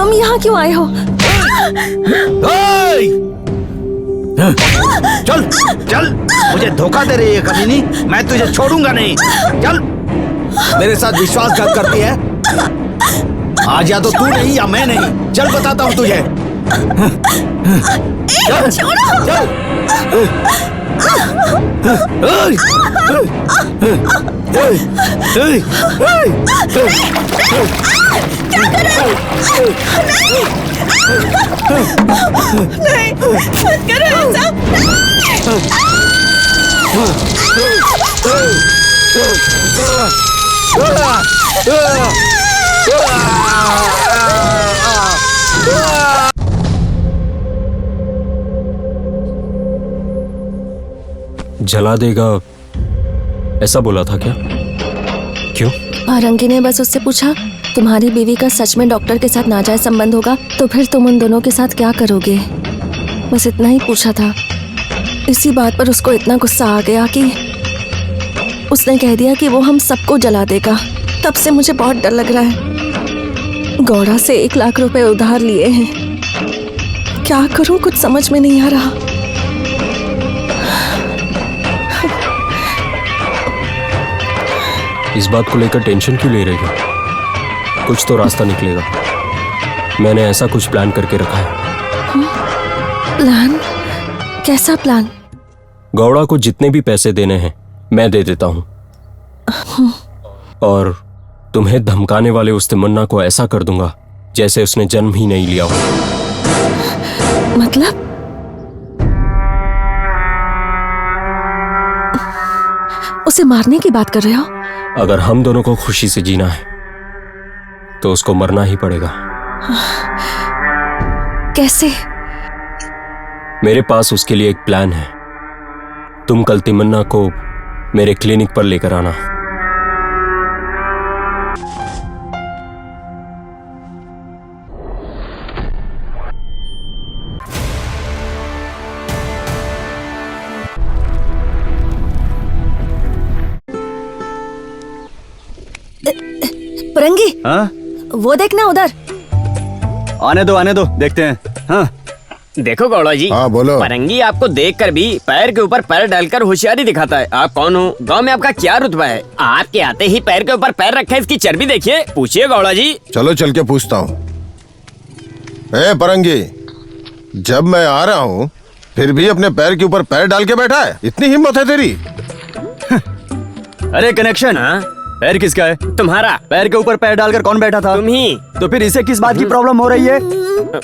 तुम यहाँ क्यों आए हो? चल चल, मुझे धोखा दे रही है कमीनी, मैं तुझे छोड़ूंगा नहीं। चल, मेरे साथ विश्वासघात करती है। आज या तो तू नहीं या मैं नहीं। चल बताता हूँ तुझे। चल छोड़ो। चल। नहीं, मत करो ऐसा। जला देगा ऐसा बोला था क्या? क्यों? पारंगी ने बस उससे पूछा, तुम्हारी बीवी का सच में डॉक्टर के साथ नाजायज संबंध होगा तो फिर तुम उन दोनों के साथ क्या करोगे? बस इतना ही पूछा था। इसी बात पर उसको इतना गुस्सा आ गया कि उसने कह दिया कि वो हम सबको जला देगा। तब से मुझे बहुत डर लग रहा है। गौड़ा से 1 लाख रुपए उधार लिए हैं। क्या करूं, कुछ समझ में नहीं आ रहा। इस बात को लेकर टेंशन क्यों ले रही हो? कुछ तो रास्ता निकलेगा। मैंने ऐसा कुछ प्लान करके रखा है। प्लान? कैसा प्लान? गौड़ा को जितने भी पैसे देने हैं मैं दे देता हूँ, और तुम्हें धमकाने वाले उस तमन्ना को ऐसा कर दूंगा जैसे उसने जन्म ही नहीं लिया हो। मतलब? उसे मारने की बात कर रहे हो? अगर हम दोनों को खुशी से जीना है तो उसको मरना ही पड़ेगा। कैसे? मेरे पास उसके लिए एक प्लान है। तुम कल तमन्ना को मेरे क्लिनिक पर लेकर आना। परंगी, हाँ? वो देखना उधर। आने दो देखते हैं। हाँ? देखो गौड़ा जी। हाँ बोलो। परंगी आपको देखकर भी पैर के ऊपर पैर डालकर होशियारी दिखाता है। आप कौन हो? गांव में आपका क्या रुतबा है? आपके आते ही पैर के ऊपर पैर रखा है, इसकी चर्बी देखिए। पूछिए गौड़ा जी। चलो चल के पूछता हूँ। ए परंगी, जब मैं आ रहा हूँ फिर भी अपने पैर के ऊपर पैर डाल के बैठा है, इतनी हिम्मत है तेरी? अरे कनेक्शन, हाँ? पैर किसका है? तुम्हारा। पैर के ऊपर पैर डालकर कौन बैठा था? तुम ही। तो फिर इसे किस बात की प्रॉब्लम हो रही है?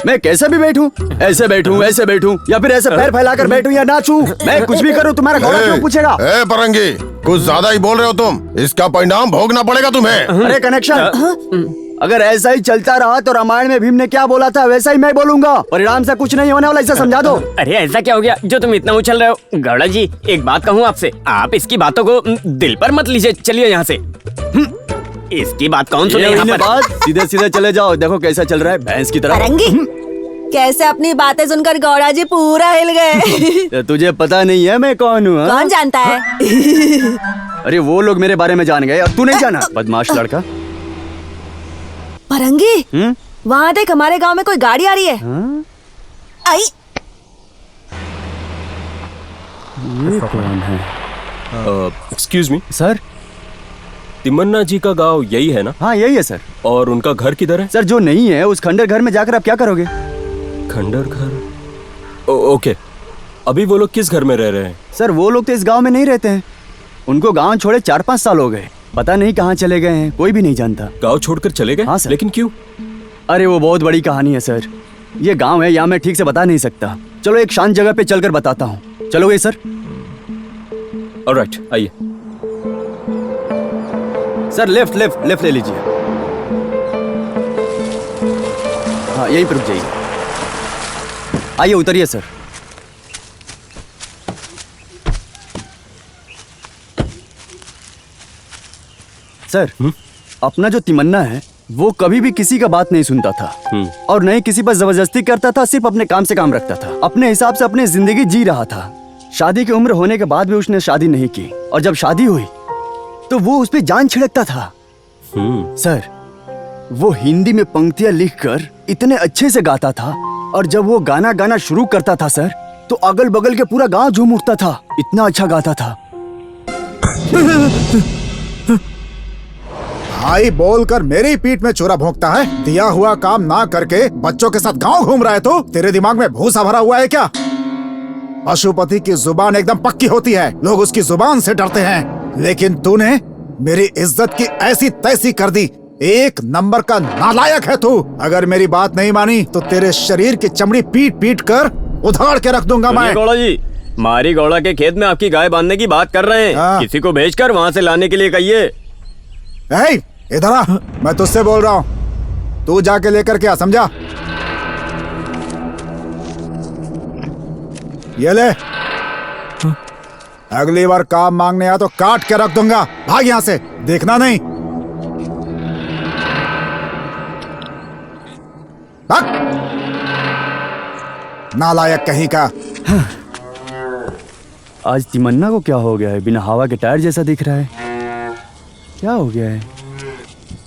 मैं कैसे भी बैठूं, ऐसे बैठूं या फिर ऐसे पैर फैलाकर बैठूं या नाचूं, मैं कुछ भी करूं, तुम्हारा गौड़ा क्यों पूछेगा? ए परंगी, कुछ ज्यादा ही बोल रहे हो तुम। इसका परिणाम भोगना पड़ेगा तुम्हें। अरे कनेक्शन, अगर ऐसा ही चलता रहा तो रामायण में भीम ने क्या बोला था वैसा ही मैं बोलूंगा। परिणाम से कुछ नहीं होने वाला, इसे समझा दो। अरे ऐसा क्या हो गया जो तुम इतना उछल रहे हो? गौड़ा जी एक बात कहूँ आपसे, आप इसकी बातों को दिल पर मत लीजिए। चलिए यहाँ से। इसकी बात कौन सुने यहाँ पर? सीधे सीधे चले जाओ। देखो कैसा चल रहा है, भैंस की तरह। परंगी, कैसे अपनी बातें सुनकर गौड़ा जी पूरा हिल गए। तुझे पता नहीं है मैं कौन हूँ? कौन जानता है? अरे वो लोग मेरे बारे में जान गए और तू नहीं जाना, बदमाश लड़का। परंगी, वहाँ देख, हमारे गांव में कोई गाड़ी आ रही है। आई। ये कौन है? एक्सक्यूज मी सर, तमन्ना जी का गांव यही है ना? हाँ यही है सर। और उनका घर किधर है? सर जो नहीं है उस खंडर घर में जाकर आप क्या करोगे? खंडर घर? ओके। अभी वो लोग किस घर में रह रहे हैं? सर वो लोग तो इस गांव में नहीं रहते हैं। उनको गांव छोड़े 4-5 साल हो गए। पता नहीं कहाँ चले गए हैं, कोई भी नहीं जानता। गांव छोड़कर चले गए? हाँ सर। लेकिन क्यों? अरे वो बहुत बड़ी कहानी है सर। ये गांव है या मैं ठीक से बता नहीं सकता। चलो एक शांत जगह पे चलकर बताता हूँ। चलोगे सर? ऑलराइट, आइए। सर लेफ्ट लेफ्ट लेफ्ट ले लीजिए। हाँ यहीं पर रुक जाइए। आइए उतरिए सर। सर अपना जो तमन्ना है वो कभी भी किसी का बात नहीं सुनता था और नहीं किसी पर जबरदस्ती करता था, सिर्फ अपने काम से काम रखता था। अपने हिसाब से अपनी जिंदगी जी रहा था। शादी की उम्र होने के बाद भी उसने शादी नहीं की और जब शादी हुई तो वो उस पर जान छिड़कता था। सर वो हिंदी में पंक्तियां लिखकर इतने अच्छे से गाता था, और जब वो गाना गाना शुरू करता था सर, तो अगल बगल के पूरा गांव झूम उठता था, इतना अच्छा गाता था। भाई बोलकर मेरी पीठ में चूरा भोंकता है। दिया हुआ काम ना करके बच्चों के साथ गांव घूम रहा है तो तेरे दिमाग में भूसा भरा हुआ है क्या? पशुपति की जुबान एकदम पक्की होती है, लोग उसकी जुबान से डरते हैं, लेकिन तूने मेरी इज्जत की ऐसी तैसी कर दी। एक नंबर का नालायक है तू। अगर मेरी बात नहीं मानी तो तेरे शरीर की चमड़ी पीट पीट कर उधाड़ के रख दूंगा मैं। गौड़ा जी, मारी गौड़ा के खेत में आपकी गाय बांधने की बात कर रहे हैं। हाँ। किसी को भेजकर वहाँ से लाने के लिए कहिए। ए, इधर आ, मैं तुझसे बोल रहा हूँ, तू जाके लेकर क्या, समझा? ये ले, अगली बार काम मांगने आ तो काट के रख दूंगा। भाग यहाँ से, देखना नहीं। भाग, नालायक कहीं का। आज तिमन्ना को क्या हो गया है? बिना हवा के टायर जैसा दिख रहा है। क्या हो गया है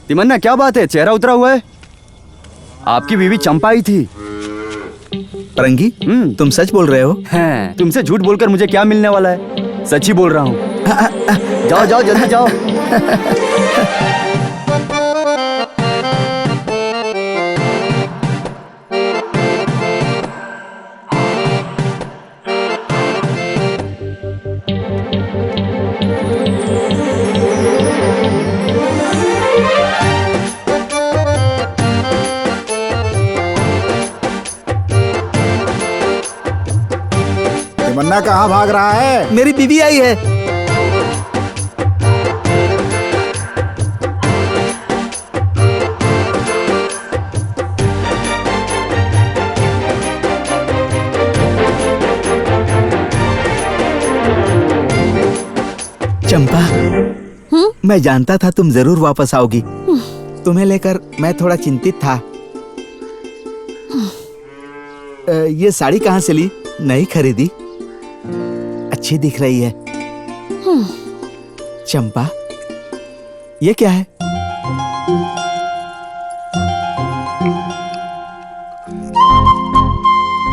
तिमन्ना? क्या बात है, चेहरा उतरा हुआ है? आपकी बीवी चंपा आई थी। परंगी, तुम सच बोल रहे हो? हैं, तुमसे झूठ बोलकर मुझे क्या मिलने वाला है? सच ही बोल रहा हूँ। जाओ जाओ जल्दी जाओ। तिमन्ना कहाँ भाग रहा है? मेरी बीवी आई है। चंपा, मैं जानता था तुम जरूर वापस आओगी। तुम्हें लेकर मैं थोड़ा चिंतित था। ये साड़ी कहाँ से ली? नई खरीदी? अच्छी दिख रही है। चंपा, ये क्या है?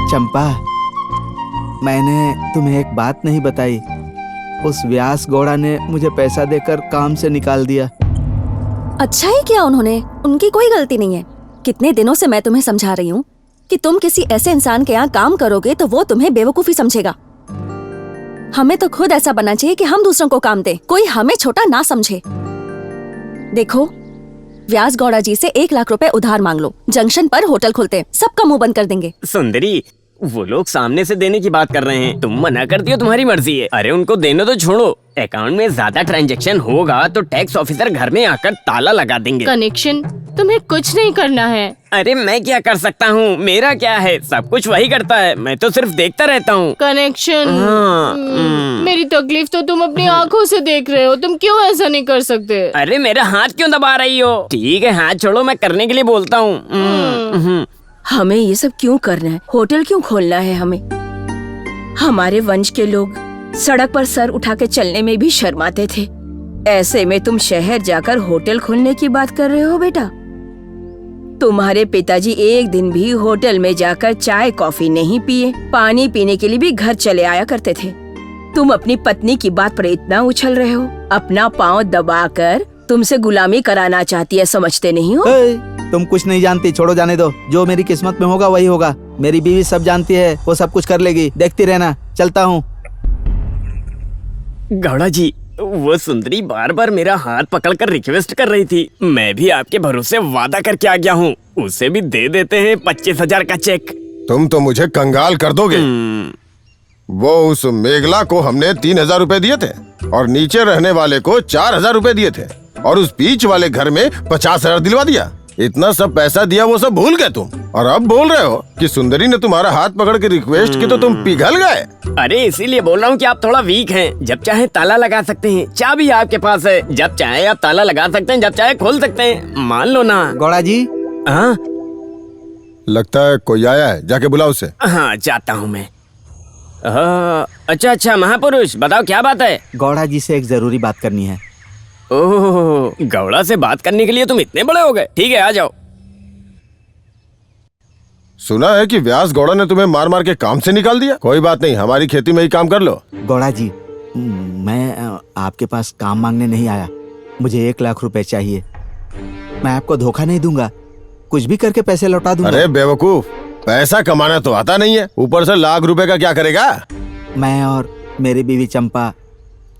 चंपा, मैंने तुम्हें एक बात नहीं बताई। उस व्यास गौड़ा ने मुझे पैसा देकर काम से निकाल दिया। अच्छा ही किया उन्होंने, उनकी कोई गलती नहीं है। कितने दिनों से मैं तुम्हें समझा रही हूँ कि तुम किसी ऐसे इंसान के यहाँ काम करोगे तो वो तुम्हें बेवकूफी समझेगा। हमें तो खुद ऐसा बनना चाहिए कि हम दूसरों को काम दें, कोई हमें छोटा ना समझे। देखो, व्यास गौड़ा जी से 1 लाख रुपए उधार मांग लो, जंक्शन पर होटल खोलते हैं, सबका मुंह बंद कर देंगे। सुंदरी, वो लोग सामने से देने की बात कर रहे हैं, तुम मना करती हो, तुम्हारी मर्जी है। अरे उनको देने तो छोड़ो, अकाउंट में ज्यादा ट्रांजैक्शन होगा तो टैक्स ऑफिसर घर में आकर ताला लगा देंगे। कनेक्शन, तुम्हें कुछ नहीं करना है। अरे मैं क्या कर सकता हूँ, मेरा क्या है, सब कुछ वही करता है, मैं तो सिर्फ देखता रहता हूँ। कनेक्शन, हाँ, मेरी तकलीफ तो तुम अपनी आंखों से देख रहे हो, तुम क्यों ऐसा नहीं कर सकते? अरे मेरा हाथ क्यों दबा रही हो? ठीक है, हाथ छोड़ो, मैं करने के लिए बोलता हूँ। हमें ये सब क्यों करना है? होटल क्यों खोलना है हमें? हमारे वंश के लोग सड़क पर सर उठा के चलने में भी शर्माते थे। ऐसे में तुम शहर जाकर होटल खोलने की बात कर रहे हो बेटा? तुम्हारे पिताजी एक दिन भी होटल में जाकर चाय कॉफी नहीं पिए, पानी पीने के लिए भी घर चले आया करते थे। तुम अपनी पत्नी की बात पर इतना उछल रहे हो, अपना पाँव दबाकर तुमसे गुलामी कराना चाहती है, समझते नहीं हो? तुम कुछ नहीं जानती, छोड़ो, जाने दो। जो मेरी किस्मत में होगा वही होगा। मेरी बीवी सब जानती है, वो सब कुछ कर लेगी, देखती रहना। चलता हूँ। गौड़ा जी, वो सुंदरी बार बार मेरा हाथ पकड़कर रिक्वेस्ट कर रही थी, मैं भी आपके भरोसे वादा करके आ गया हूँ, उसे भी दे देते हैं 25,000 का चेक। तुम तो मुझे कंगाल कर दोगे। वो उस मेघला को हमने 3,000 रुपए दिए थे और नीचे रहने वाले को 4,000 रुपए दिए थे और उस बीच वाले घर में 50,000 दिलवा दिया। इतना सब पैसा दिया, वो सब भूल गए तुम, और अब बोल रहे हो कि सुंदरी ने तुम्हारा हाथ पकड़ के रिक्वेस्ट की तो तुम पिघल गए। अरे इसीलिए बोल रहा हूँ कि आप थोड़ा वीक हैं। जब चाहे ताला लगा सकते हैं, चाबी आपके पास है, जब चाहे आप ताला लगा सकते हैं, जब चाहे खोल सकते हैं, मान लो ना। गौड़ा जी, हाँ लगता है कोई आया है, जाके बुलाओ उसे। हाँ, जाता हूँ मैं। अच्छा महापुरुष, बताओ क्या बात है? गौड़ा जी से एक जरूरी बात करनी है। ओह, गौड़ा से बात करने के लिए तुम इतने बड़े हो गए। ठीक है, आ जाओ। सुना है कि व्यास गौड़ा ने तुम्हें मार मार के काम से निकाल दिया। कोई बात नहीं, हमारी खेती में ही काम कर लो। गौड़ा जी, मैं आपके पास काम मांगने नहीं आया। मुझे 1 लाख रुपए चाहिए। मैं आपको धोखा नहीं दूंगा, कुछ भी करके पैसे लौटा दूंगा। अरे बेवकूफ, पैसा कमाना तो आता नहीं है, ऊपर से लाख रुपए का क्या करेगा? मैं और मेरी बीवी चंपा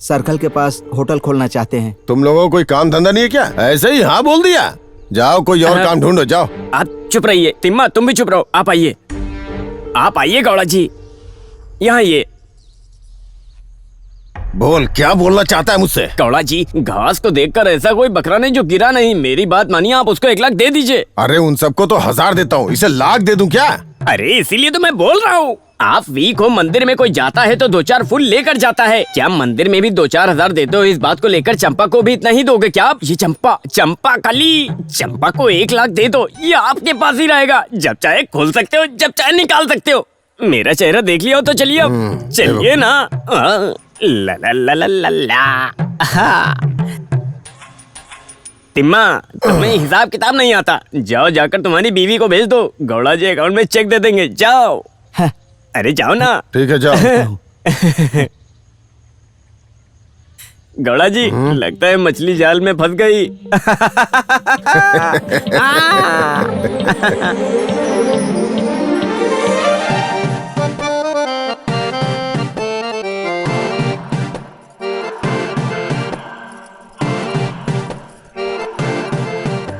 सर्कल के पास होटल खोलना चाहते हैं। तुम लोगों को कोई काम धंधा नहीं है क्या? ऐसे ही हाँ बोल दिया। जाओ कोई और काम ढूंढो, जाओ। आप चुप रहिए। तिम्मा, तुम भी चुप रहो। आप आइए, आप आइए गौड़ा जी, यहाँ आइए। बोल, क्या बोलना चाहता है मुझसे? गौड़ा जी, घास को देखकर ऐसा कोई बकरा नहीं जो गिरा नहीं। मेरी बात मानिए, आप उसको 1 लाख दे दीजिए। अरे उन सबको तो 1000 देता हूँ, इसे लाख दे दूं क्या? अरे इसीलिए तो मैं बोल रहा हूँ। आप वीक हो, मंदिर में कोई जाता है तो 2-4 फूल लेकर जाता है। क्या मंदिर में भी 2-4 हजार देते हो? इस बात को लेकर चंपा को भी इतना ही दोगे क्या आप? ये चंपा काली, चंपा को 1 लाख दे दो, ये आपके पास ही रहेगा। जब चाहे खोल सकते हो, जब चाहे निकाल सकते हो। मेरा चेहरा देख लिया हो तो चलिए अब, चलिए ना। ला ला ला ला ला ला। तिम्मा, तुम्हें हिसाब किताब नहीं आता। जाओ, जाकर तुम्हारी बीवी को भेज दो, गौड़ा जी अकाउंट में चेक दे देंगे। जाओ। अरे जाओ ना। ठीक है, जाओ। गौड़ा जी, लगता है मछली जाल में फंस गई।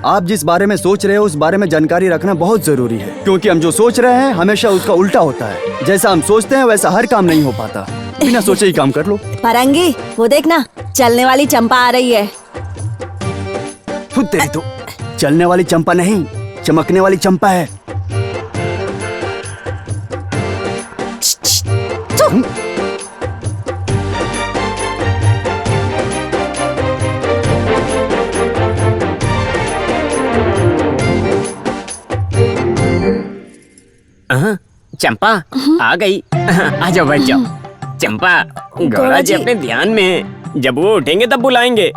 आप जिस बारे में सोच रहे हो उस बारे में जानकारी रखना बहुत जरूरी है, क्योंकि हम जो सोच रहे हैं हमेशा उसका उल्टा होता है। जैसा हम सोचते हैं वैसा हर काम नहीं हो पाता। बिना सोचे ही काम कर लो। फरंगी, वो देखना, चलने वाली चंपा आ रही है। खुद तेरी तो चलने वाली चंपा नहीं, चमकने वाली चंपा है। चंपा आ गई। आ जाओ, बैठ जाओ। चंपा, गौड़ा जी अपने ध्यान में हैं। जब वो उठेंगे तब बुलाएंगे।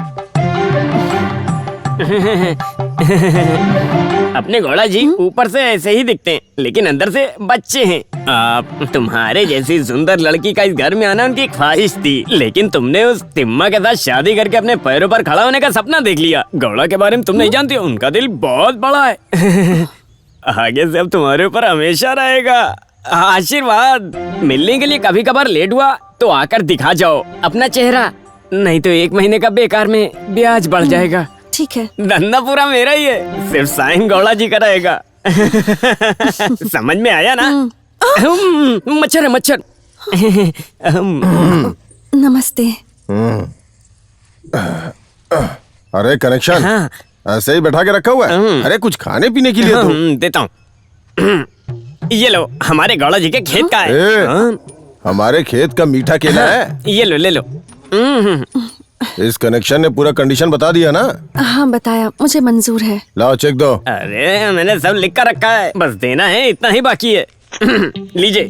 अपने गौड़ा जी ऊपर से ऐसे ही दिखते हैं, लेकिन अंदर से बच्चे हैं। आप तुम्हारे जैसी सुंदर लड़की का इस घर में आना उनकी ख्वाहिश थी, लेकिन तुमने उस तिम्मा के साथ शादी करके अपने पैरों पर खड़ा होने का सपना देख लिया। गौड़ा के बारे में तुम नहीं जानती हो, उनका दिल बहुत बड़ा है। आगे से अब तुम्हारे ऊपर हमेशा रहेगा। आशीर्वाद। मिलने के लिए कभी कभार लेट हुआ तो आकर दिखा जाओ अपना चेहरा, नहीं तो 1 महीने का बेकार में ब्याज बढ़ जाएगा। ठीक है। धंधा पूरा मेरा ही है, सिर्फ साइन गौड़ा जी का रहेगा। समझ में आया ना? मच्छर है, मच्छर। नमस्ते। अरे कनेक्शन, हाँ। ऐसे ही बैठा के रखा हुआ है? अरे कुछ खाने पीने के लिए तो देता हूँ। ये लो, हमारे गौड़ा जी के खेत का है। हमारे खेत का मीठा केला है। ये लो, ले लो। इस कनेक्शन ने पूरा कंडीशन बता दिया ना? हाँ बताया, मुझे मंजूर है। लाओ चेक दो। अरे मैंने सब लिख कर रखा है, बस देना है, इतना ही बाकी है। लीजिए।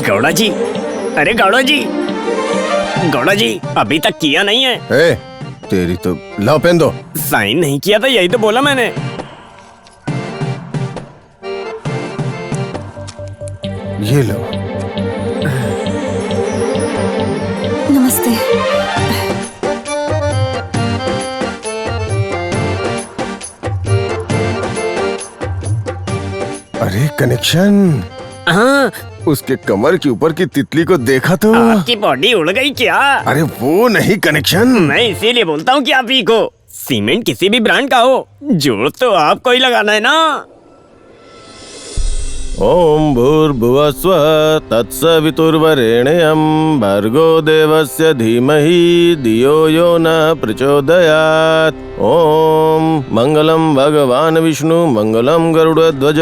गौड़ा जी, अरे गौड़ा जी, गौड़ा जी अभी तक किया नहीं है। ए, तेरी तो, लाओ पेन दो। साइन नहीं किया था, यही तो बोला मैंने। ये लो। नमस्ते। अरे कनेक्शन, हाँ, उसके कमर के ऊपर की तितली को देखा तो? आपकी बॉडी उड़ गई क्या? अरे वो नहीं कनेक्शन, मैं इसीलिए बोलता हूँ कि आप वीक हो। सीमेंट किसी भी ब्रांड का हो, जोड़ तो आपको ही लगाना है ना। ओम भूर्भुवः स्वः तत्सवितुर्वरेण्यं भर्गो देवस्य धीमहि धियो यो न प्रचोदयात्। ओम मंगलम भगवान विष्णु मंगलम गरुड़ध्वज।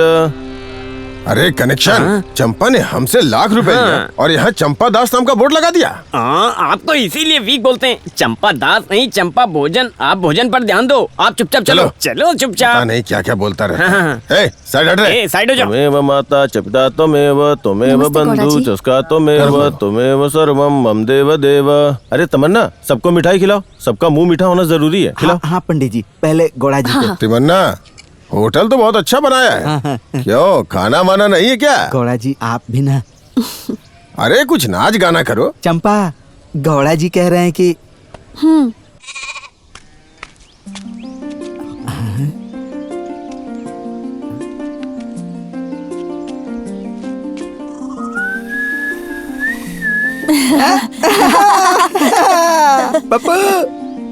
अरे कनेक्शन, चंपा ने हमसे लाख रुपए लिया और यहाँ चंपा दास नाम का बोर्ड लगा दिया। आप तो इसीलिए वीक बोलते हैं। चंपा दास नहीं, चंपा भोजन। आप भोजन पर ध्यान दो। आप चुपचाप चलो चलो चुपचाप। पता नहीं क्या क्या बोलता रहता है। ए, साइड हट रे। साइड हो जाओ। त्वमेव माता च पिता त्वमेव त्वमेव नमस्ते, बंधु गौड़ा जी। चस्का त्वमेव त्वमेव सर्वम मम देव देव। अरे तमन्ना, सबको मिठाई खिलाओ। सबका मुंह मीठा होना जरूरी है। खिलाओ। हाँ पंडित जी, पहले गौड़ा जी को। तिमन्ना, होटल तो बहुत अच्छा बनाया है। क्यों, खाना माना नहीं है क्या? गौड़ा जी आप भी ना। अरे कुछ नाच गाना करो। चंपा, गौड़ा जी कह रहे हैं कि पप्पू,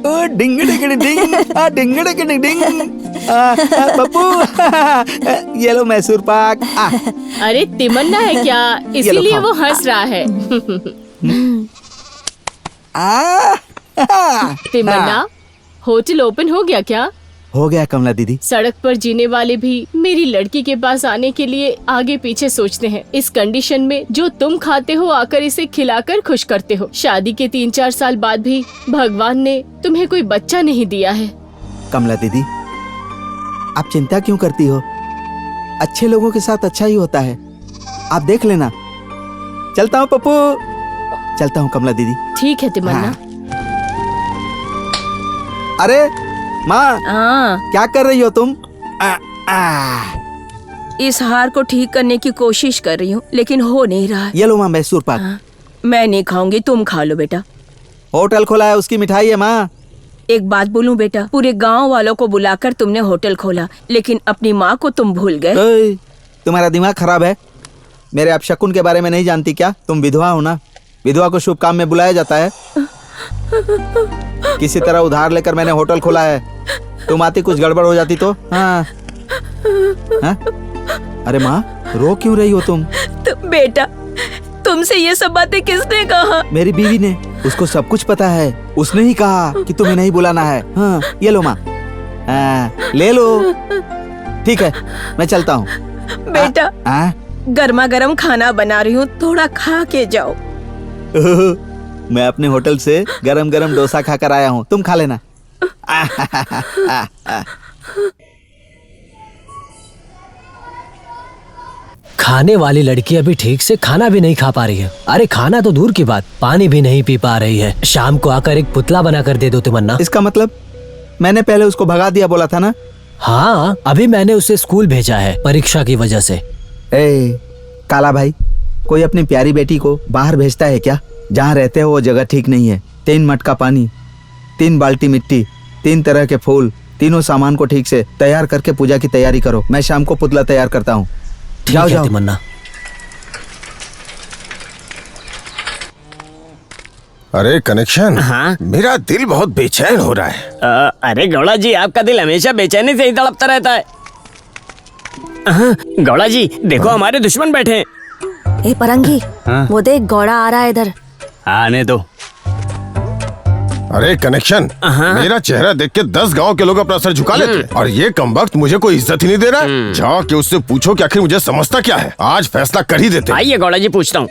ओ डिंग डिंग डिंग, आ डिंग डिंग डिंग, पप्पू, ये लो मैसूर पाक। अरे तिमन्ना है क्या, इसीलिए खाओ। वो हंस रहा है। तिमन्ना, होटल ओपन हो गया क्या? हो गया कमला दीदी। सड़क पर जीने वाले भी मेरी लड़की के पास आने के लिए आगे पीछे सोचते हैं। इस कंडीशन में जो तुम खाते हो आकर इसे खिलाकर खुश करते हो। शादी के 3-4 साल बाद भी भगवान ने तुम्हें कोई बच्चा नहीं दिया है। कमला दीदी, आप चिंता क्यों करती हो? अच्छे लोगों के साथ अच्छा ही होता है। आप देख लेना। चलता हूँ पप्पू, चलता हूँ कमला दीदी। ठीक है तिमन्ना। अरे माँ, हाँ, क्या कर रही हो तुम? इस हार को ठीक करने की कोशिश कर रही हूँ लेकिन हो नहीं रहा है। ये लो माँ मैसूर पाक। मैं नहीं खाऊंगी, तुम खा लो बेटा। होटल खोला है, उसकी मिठाई है माँ। एक बात बोलूं बेटा, पूरे गांव वालों को बुलाकर तुमने होटल खोला लेकिन अपनी माँ को तुम भूल गए। ओए, तुम्हारा दिमाग खराब है। मेरे आप शकुन के बारे में नहीं जानती क्या? तुम विधवा हो ना, विधवा को शुभ काम में बुलाया जाता है। किसी तरह उधार लेकर मैंने होटल खोला है। तुम आती कुछ गड़बड़ हो जाती तो। हाँ। हाँ? अरे माँ, रो क्यों रही हो तुम? तो बेटा, तुमसे ये सब बातें किसने कहा? मेरी बीवी ने। उसको सब कुछ पता है। उसने ही कहा कि तुम्हें नहीं बुलाना है। हाँ, ये लो माँ। हाँ, ले लो। ठीक है, मैं चलता हूँ। बेटा, गर्मा गर्म खाना बना रही हूँ, थोड़ा खा के जाओ। मैं अपने होटल से गरम गरम डोसा खाकर आया हूँ, तुम खा लेना। खाने वाली लड़की अभी ठीक से खाना भी नहीं खा पा रही है। अरे खाना तो दूर की बात, पानी भी नहीं पी पा रही है। शाम को आकर एक पुतला बना कर दे दो तिमन्ना। इसका मतलब मैंने पहले उसको भगा दिया बोला था ना? हाँ, अभी मैंने उसे स्कूल भेजा है परीक्षा की वजह से। ए, काला भाई, कोई अपनी प्यारी बेटी को बाहर भेजता है क्या? जहाँ रहते हो वो जगह ठीक नहीं है। 3 मटका पानी, 3 बाल्टी मिट्टी, 3 तरह के फूल, तीनों सामान को ठीक से तैयार करके पूजा की तैयारी करो। मैं शाम को पुतला तैयार करता हूँ। जाओ जाओ तिमन्ना। अरे कनेक्शन, हाँ? मेरा दिल बहुत बेचैन हो रहा है। अरे गौड़ा जी, आपका दिल हमेशा बेचैनी से ही तड़पता रहता है। गौड़ा जी देखो, हमारे दुश्मन बैठे हैं। ए परंगी, वो देख गौड़ा आ रहा है इधर। आने दो। अरे कनेक्शन, मेरा चेहरा देख के 10 गांव के लोग अपना सर झुका लेते और ये कमबख्त मुझे कोई इज्जत ही नहीं दे रहा। जाके उससे पूछो कि आखिर मुझे समझता क्या है। आज फैसला कर ही देते। आइए गौड़ा जी, पूछता हूँ।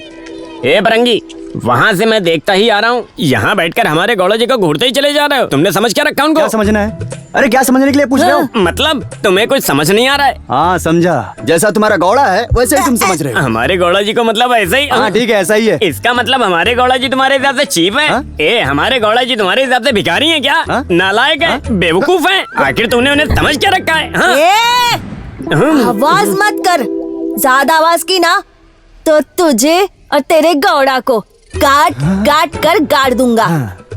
ए बरंगी, वहाँ से मैं देखता ही आ रहा हूँ, यहाँ बैठकर हमारे गौड़ा जी को घूरते ही चले जा रहे हो। तुमने समझ क्या रखा उनको? क्या समझना है? अरे क्या समझने के लिए पूछ रहे हो? मतलब तुम्हें कुछ समझ नहीं आ रहा है? हाँ समझा। जैसा तुम्हारा गौड़ा है वैसे ही तुम समझ रहे हो। हमारे गौड़ा जी को मतलब ऐसा ही? हाँ ठीक है, ऐसा ही है। इसका मतलब हमारे गौड़ा जी तुम्हारे हिसाब से चीप है? ए, हमारे गौड़ा जी तुम्हारे हिसाब से भिखारी हैं क्या? नालायक है, बेवकूफ है? आखिर तुमने उन्हें समझ क्या रखा है? आवाज मत कर, ज्यादा आवाज की ना तो तुझे और तेरे गौड़ा को काट काट कर गाड़ दूंगा।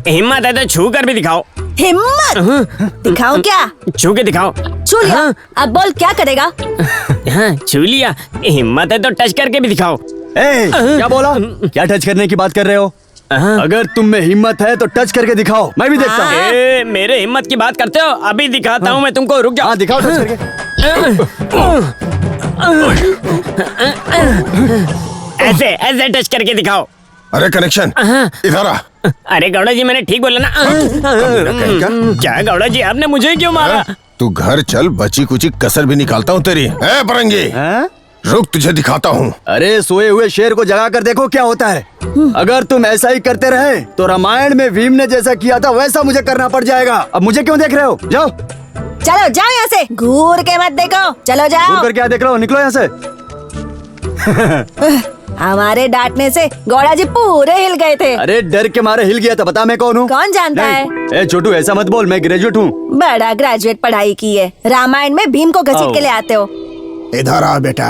हिम्मत है तो छू कर भी दिखाओ। हिम्मत दिखाऊं क्या? छू के दिखाओ। छू लिया, अब बोल क्या करेगा? हाँ, छू लिया। हिम्मत है तो टच करके भी दिखाओ। क्या बोला? क्या टच करने की बात कर रहे हो? अगर तुम में हिम्मत है तो टच करके दिखाओ, मैं भी देखता हूँ। मेरे हिम्मत की बात करते हो? अभी दिखाता हूँ मैं तुमको, रुक जाओ। दिखाओ टच करके। ऐसे ऐसे टच करके दिखाओ। अरे कनेक्शन, इधर आ। अरे गौड़ा जी, मैंने ठीक बोला ना? क्या गौड़ा जी, आपने मुझे क्यों मारा? तू घर चल, बची कुची कसर भी निकालता हूँ तेरी। ए बरंगी, रुक तुझे दिखाता हूँ। अरे सोए हुए शेर को जगा कर देखो क्या होता है। अगर तुम ऐसा ही करते रहे तो रामायण में भीम ने जैसा किया था वैसा मुझे करना पड़ जाएगा। अब मुझे क्यों देख रहे हो? जाओ चलो जाओ यहाँ से, घूर के मत देखो, चलो जाओ। घूर कर क्या देख रहे हो? निकलो यहाँ से। हमारे डांटने से गौड़ा जी पूरे हिल गए थे। अरे डर के मारे हिल गया था। बता मैं कौन हूँ? कौन जानता है? ए छोटू ऐसा मत बोल, मैं ग्रेजुएट हूँ। बड़ा ग्रेजुएट पढ़ाई की है, रामायण में भीम को घसीट के ले आते हो। इधर आओ बेटा।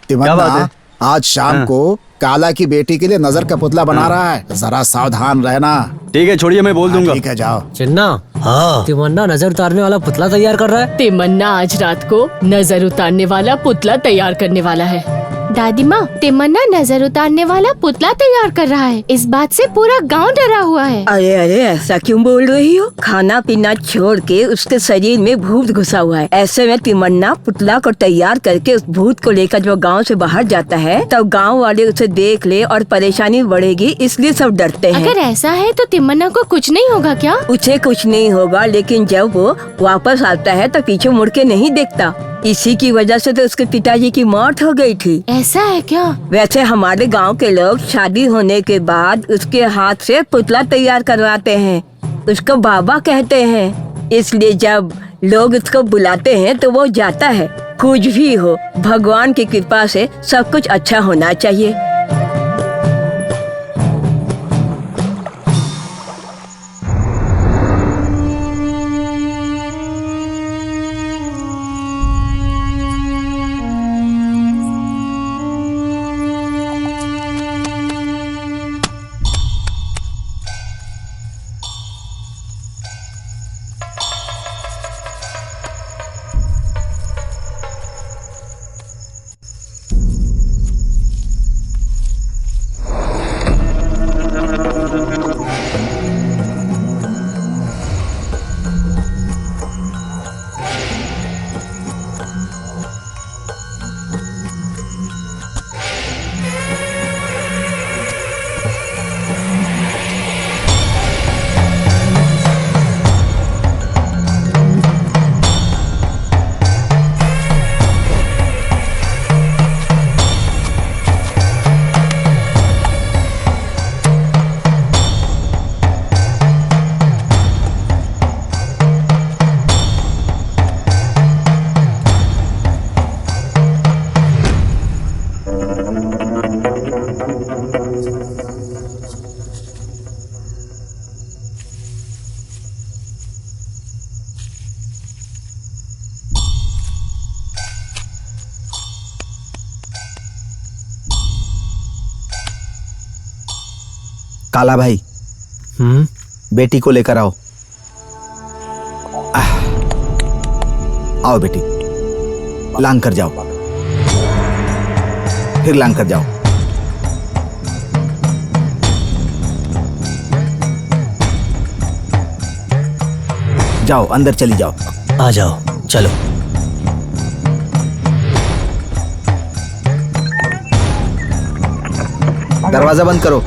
क्या बात तिमन्ना है? आज शाम को काला की बेटी के लिए नजर का पुतला बना रहा है, जरा सावधान रहना। ठीक है छोड़िए, मैं बोल दूंगा। ठीक है जाओ। चिन्ना, हाँ तिमन्ना नजर उतारने वाला पुतला तैयार कर रहा है। तिमन्ना आज रात को नजर उतारने वाला पुतला तैयार करने वाला है। दादी माँ, तिमन्ना नजर उतारने वाला पुतला तैयार कर रहा है। इस बात से पूरा गांव डरा हुआ है। अरे अरे ऐसा क्यों बोल रही हो? खाना पीना छोड़ के उसके शरीर में भूत घुसा हुआ है। ऐसे में तिमन्ना पुतला को तैयार करके उस भूत को लेकर जब गांव से बाहर जाता है तब गांव वाले उसे देख ले और परेशानी बढ़ेगी, इसलिए सब डरते हैं। अगर ऐसा है तो तिमन्ना को कुछ नहीं होगा क्या? उसे कुछ नहीं होगा, लेकिन जब वो वापस आता है तो पीछे मुड़ के नहीं देखता। इसी की वजह से तो उसके पिताजी की मौत हो गई थी। ऐसा है क्या? वैसे हमारे गांव के लोग शादी होने के बाद उसके हाथ से पुतला तैयार करवाते हैं, उसको बाबा कहते हैं। इसलिए जब लोग उसको बुलाते हैं तो वो जाता है। कुछ भी हो, भगवान की कृपा से सब कुछ अच्छा होना चाहिए। काला भाई, बेटी को लेकर आओ। आओ बेटी, लांग कर जाओ, फिर लांग कर जाओ। जाओ अंदर चली जाओ। आ जाओ, चलो। दरवाजा बंद करो।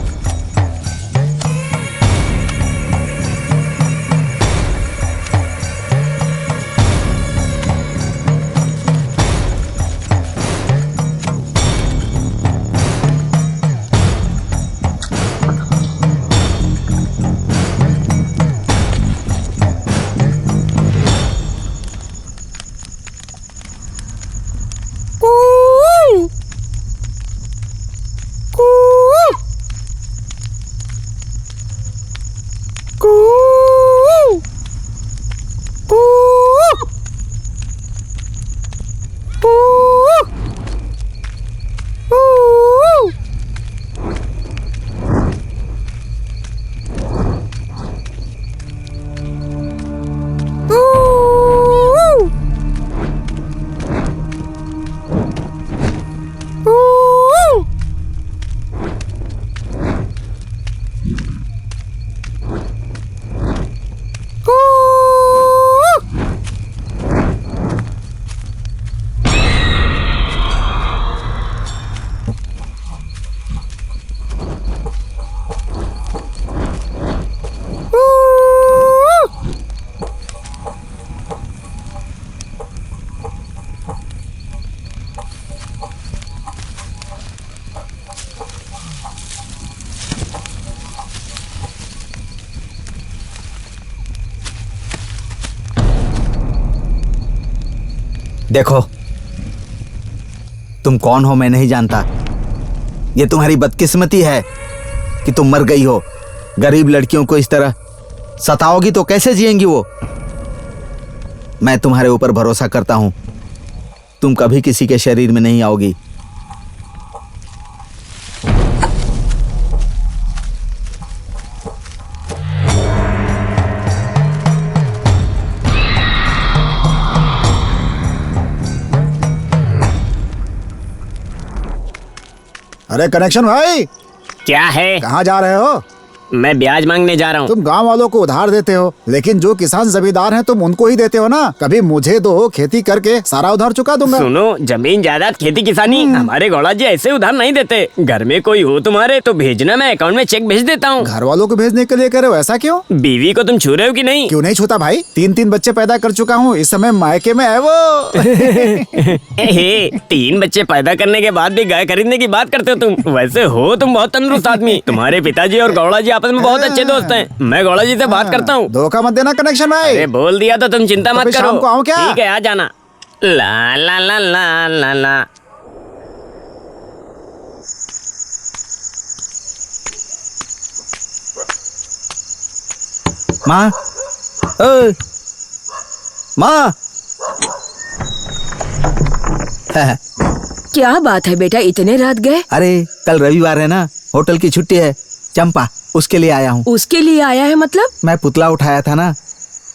देखो, तुम कौन हो मैं नहीं जानता। ये तुम्हारी बदकिस्मती है कि तुम मर गई हो। गरीब लड़कियों को इस तरह सताओगी तो कैसे जिएंगी वो। मैं तुम्हारे ऊपर भरोसा करता हूं, तुम कभी किसी के शरीर में नहीं आओगी। अरे कनेक्शन भाई, क्या है? कहाँ जा रहे हो? मैं ब्याज मांगने जा रहा हूँ। तुम गांव वालों को उधार देते हो, लेकिन जो किसान जमींदार हैं तुम उनको ही देते हो ना। कभी मुझे दो, खेती करके सारा उधार चुका दूंगा। सुनो, जमीन जायदाद खेती किसानी हमारे गौड़ा जी ऐसे उधार नहीं देते। घर में कोई हो तुम्हारे तो भेजना, मैं अकाउंट में चेक भेज देता हूँ। घर वालों को भेजने के लिए कह रहे हो, ऐसा क्यों? बीवी को तुम छू रहे हो कि नहीं? क्यों नहीं छूता भाई, 3 बच्चे पैदा कर चुका हूँ, इस समय मायके में है वो। 3 बच्चे पैदा करने के बाद भी गाय खरीदने की बात करते हो तुम। वैसे हो तुम बहुत तंदुरुस्त आदमी। तुम्हारे पिताजी और गौड़ा जी आपस में बहुत अच्छे दोस्त हैं। मैं गौड़ा जी से बात करता हूँ। धोखा मत देना कनेक्शन भाई। अरे बोल दिया तो तुम चिंता मत फिर करो। शाम को आऊं क्या? ठीक है, आ जाना। ला ला ला ला ला ला। माँ, ओए, माँ। क्या बात है बेटा, इतने रात गए? अरे कल रविवार है ना, होटल की छुट्टी है। चंपा, उसके लिए आया हूँ। उसके लिए आया है मतलब? मैं पुतला उठाया था ना,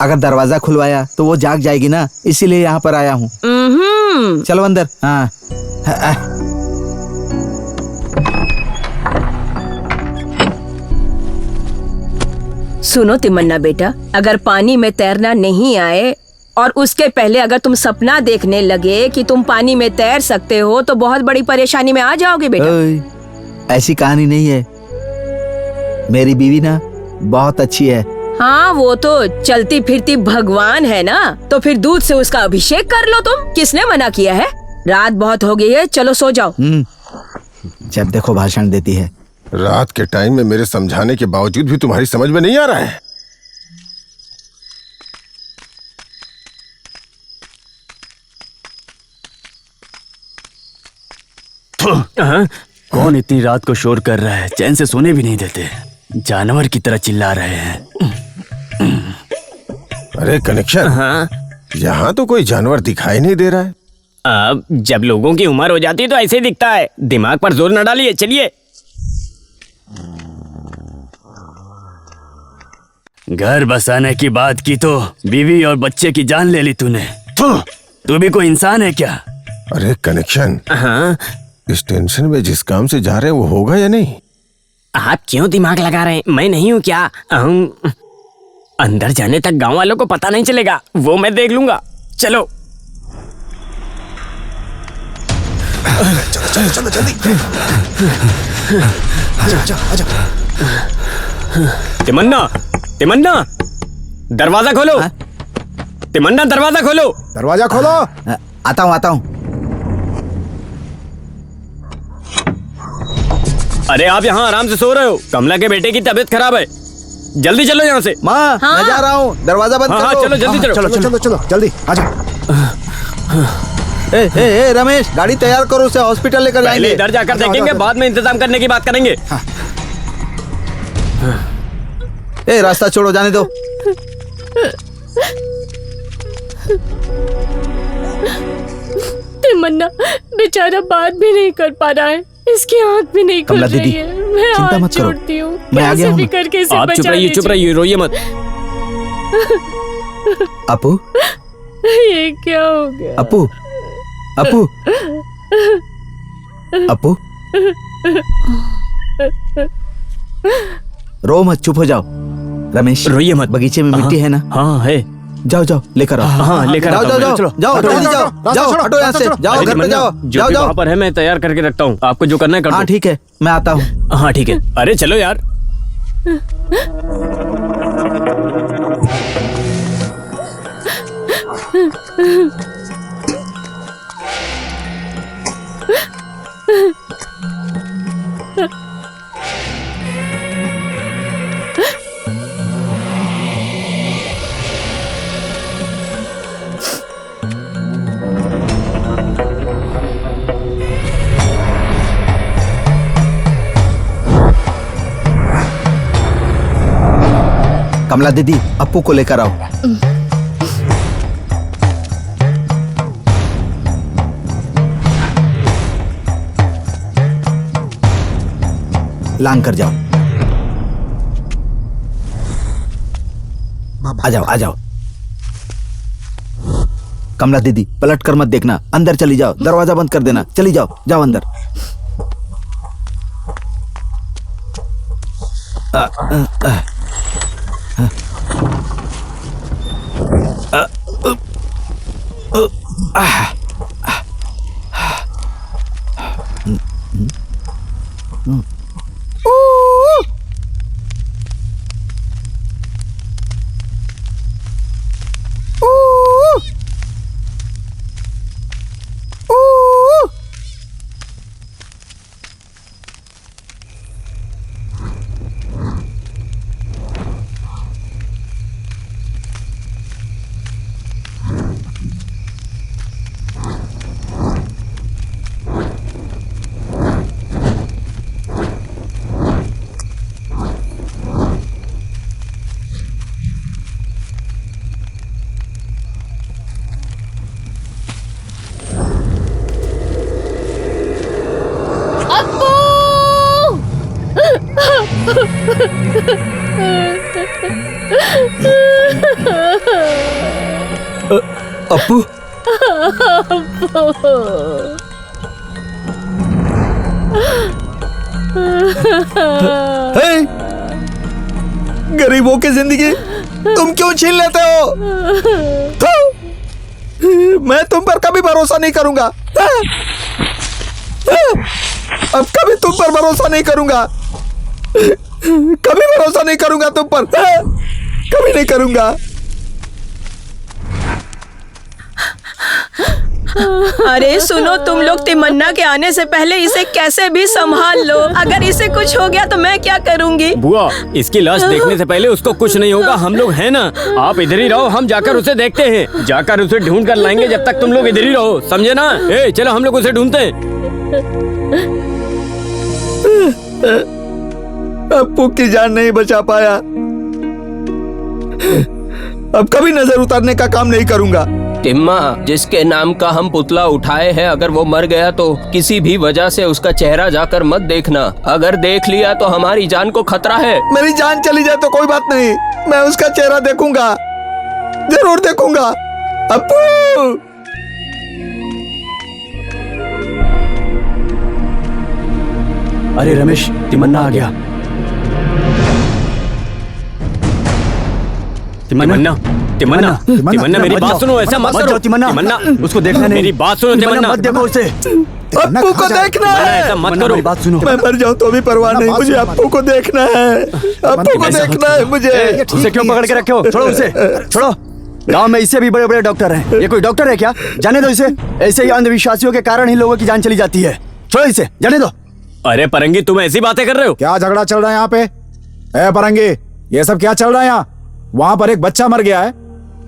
अगर दरवाजा खुलवाया तो वो जाग जाएगी ना, इसीलिए यहाँ पर आया हूँ। चलो अंदर। हाँ। सुनो तिमन्ना बेटा, अगर पानी में तैरना नहीं आए और उसके पहले अगर तुम सपना देखने लगे कि तुम पानी में तैर सकते हो तो बहुत बड़ी परेशानी में आ जाओगे बेटा। ऐसी कहानी नहीं है, मेरी बीवी ना बहुत अच्छी है। हाँ, वो तो चलती फिरती भगवान है ना, तो फिर दूध से उसका अभिषेक कर लो तुम। किसने मना किया है? रात बहुत हो गई है, चलो सो जाओ। जब देखो भाषण देती है। रात के टाइम में मेरे समझाने के बावजूद भी तुम्हारी समझ में नहीं आ रहा है। कौन इतनी रात को शोर कर रहा है? चैन से सोने भी नहीं देते, जानवर की तरह चिल्ला रहे हैं। अरे कनेक्शन, हाँ? यहाँ तो कोई जानवर दिखाई नहीं दे रहा है। अब जब लोगों की उम्र हो जाती है तो ऐसे ही दिखता है। दिमाग पर जोर न डालिए, चलिए। घर बसाने की बात की तो बीवी और बच्चे की जान ले ली तूने। तू भी कोई इंसान है क्या? अरे कनेक्शन, हाँ? इस टेंशन में जिस काम से जा रहे हैं वो होगा या नहीं? आप क्यों दिमाग लगा रहे हैं? मैं नहीं हूँ क्या? अंदर जाने तक गांव वालों को पता नहीं चलेगा, वो मैं देख लूंगा। चलो चलो चलो जल्दी। आजा। तिमन्ना, तिमन्ना, दरवाजा खोलो। तिमन्ना, दरवाजा खोलो। दरवाजा खोलो। आता हूँ। अरे आप यहाँ आराम से सो रहे हो, कमला के बेटे की तबीयत खराब है। जल्दी चलो यहाँ से। माँ, मैं जा रहा हूँ, दरवाजा बंद हाँ, करो। चलो जल्दी चलो। चलो जल्दी आजा। ए रमेश, गाड़ी तैयार करो, उसे हॉस्पिटल लेकर पहले जाएंगे। इधर जाकर देखेंगे, बाद में इंतजाम करने की बात करेंगे। रास्ता छोड़ो, जाने दो। तिमन्ना बेचारा बात भी नहीं कर पा रहा है, इसकी आंख भी नहीं खुल कमला रही दीदी, है। मैं चिंता हाथ मत करो, जोड़ती हूँ, मैं आ गया कैसे भी हूँ। करके इसे आप बचा लीजिए। चुप रहिए, रोइए मत। अपू, ये क्या हो गया? अपू, अपू, अपू, रो मत, चुप हो जाओ। रमेश, रोइए मत। बगीचे में मिट्टी है ना? हाँ है। जाओ लेकर आओ। हाँ, लेकर जाओ आता हूँ। जाओ चलो। जाओ, हटो यहाँ से, जाओ घर पे जाओ। जो भी वहाँ पर है मैं तैयार करके रखता हूँ, आपको जो करना है कर दो। हाँ ठीक है, मैं आता हूँ। हाँ ठीक है। अरे चलो यार। कमला दीदी, अप्पू को लेकर आओ। लांग कर जाओ। आ जाओ, आ जाओ। कमला दीदी, पलट कर मत देखना, अंदर चली जाओ, दरवाजा बंद कर देना, चली जाओ, जाओ अंदर। अप्पू, गरीबों की जिंदगी तुम क्यों छीन लेते हो? मैं तुम पर कभी भरोसा नहीं करूंगा। अब कभी तुम पर भरोसा नहीं करूंगा। कभी भरोसा नहीं करूंगा तुम पर। कभी नहीं करूंगा। अरे सुनो, तुम लोग तिमन्ना के आने से पहले इसे कैसे भी संभाल लो। अगर इसे कुछ हो गया तो मैं क्या करूंगी? बुआ, इसकी लाश देखने से पहले उसको कुछ नहीं होगा। हम लोग हैं ना, आप इधर ही रहो, हम जाकर उसे देखते हैं। जाकर उसे ढूंढ कर लाएंगे। जब तक तुम लोग इधर ही रहो, समझे ना? ए, चलो हम लोग उसे ढूंढते हैं। अप्पू की जान नहीं बचा पाया। अब कभी नजर उतारने का काम नहीं करूंगा। टिम्मा, जिसके नाम का हम पुतला उठाए हैं, अगर वो मर गया तो किसी भी वजह से उसका चेहरा जाकर मत देखना। अगर देख लिया तो हमारी जान को खतरा है। मेरी जान चली जाए तो कोई बात नहीं, मैं उसका चेहरा देखूंगा, जरूर देखूंगा। अप्पू! अरे रमेश, तिमन्ना आ गया। तिमन्ना, तिमन्ना, तिमन्ना, मेरी बात सुनो, ऐसा मत करो। तिमन्ना, उसको देखना नहीं। मेरी बात सुनो तिमन्ना, मत देखो उसे। अप्पू को देखना है। ऐसा मत करो। बात सुनो, मैं मर जाऊं तो भी परवाह नहीं, मुझे अप्पू को देखना है। अप्पू को देखना है मुझे। उसे क्यों पकड़ के रखे हो? छोड़ो उसे, छोड़ो। गांव में इससे भी बड़े बड़े डॉक्टर हैं, ये कोई डॉक्टर है क्या? जाने दो इसे। ऐसे ही अंधविश्वासियों के कारण ही लोगों की जान चली जाती है। छोड़ो इसे, जाने दो। अरे परंगी, तुम ऐसी बातें कर रहे हो? क्या झगड़ा चल रहा है यहाँ पे? ए परंगी, ये सब क्या चल रहा है यहाँ? वहाँ पर एक बच्चा मर गया है,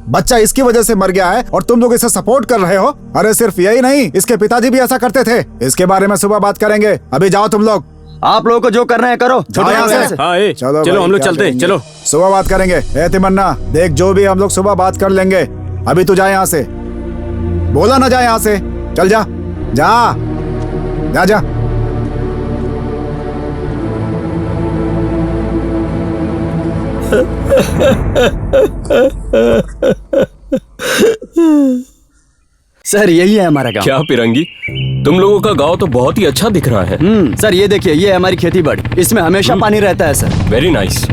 बच्चा इसकी वजह से मर गया है और तुम लोग इसे सपोर्ट कर रहे हो। अरे सिर्फ यही नहीं, इसके पिताजी भी ऐसा करते थे। इसके बारे में सुबह बात करेंगे, अभी जाओ तुम लोग। आप लोगों को जो करना है करो। हाँ, चलो हम लोग चलते हैं, चलो सुबह बात करेंगे। ए तिमन्ना, देख जो भी हम लोग सुबह बात कर लेंगे। अभी तू जा यहाँ से, बोला ना जा यहाँ से। चल जा, जा जा जा। सर यही है हमारा गांव। क्या पिरंगी, तुम लोगों का गांव तो बहुत ही अच्छा दिख रहा है। सर ये देखिए, ये हमारी खेती बाड़ी, इसमें हमेशा पानी रहता है सर। Very nice.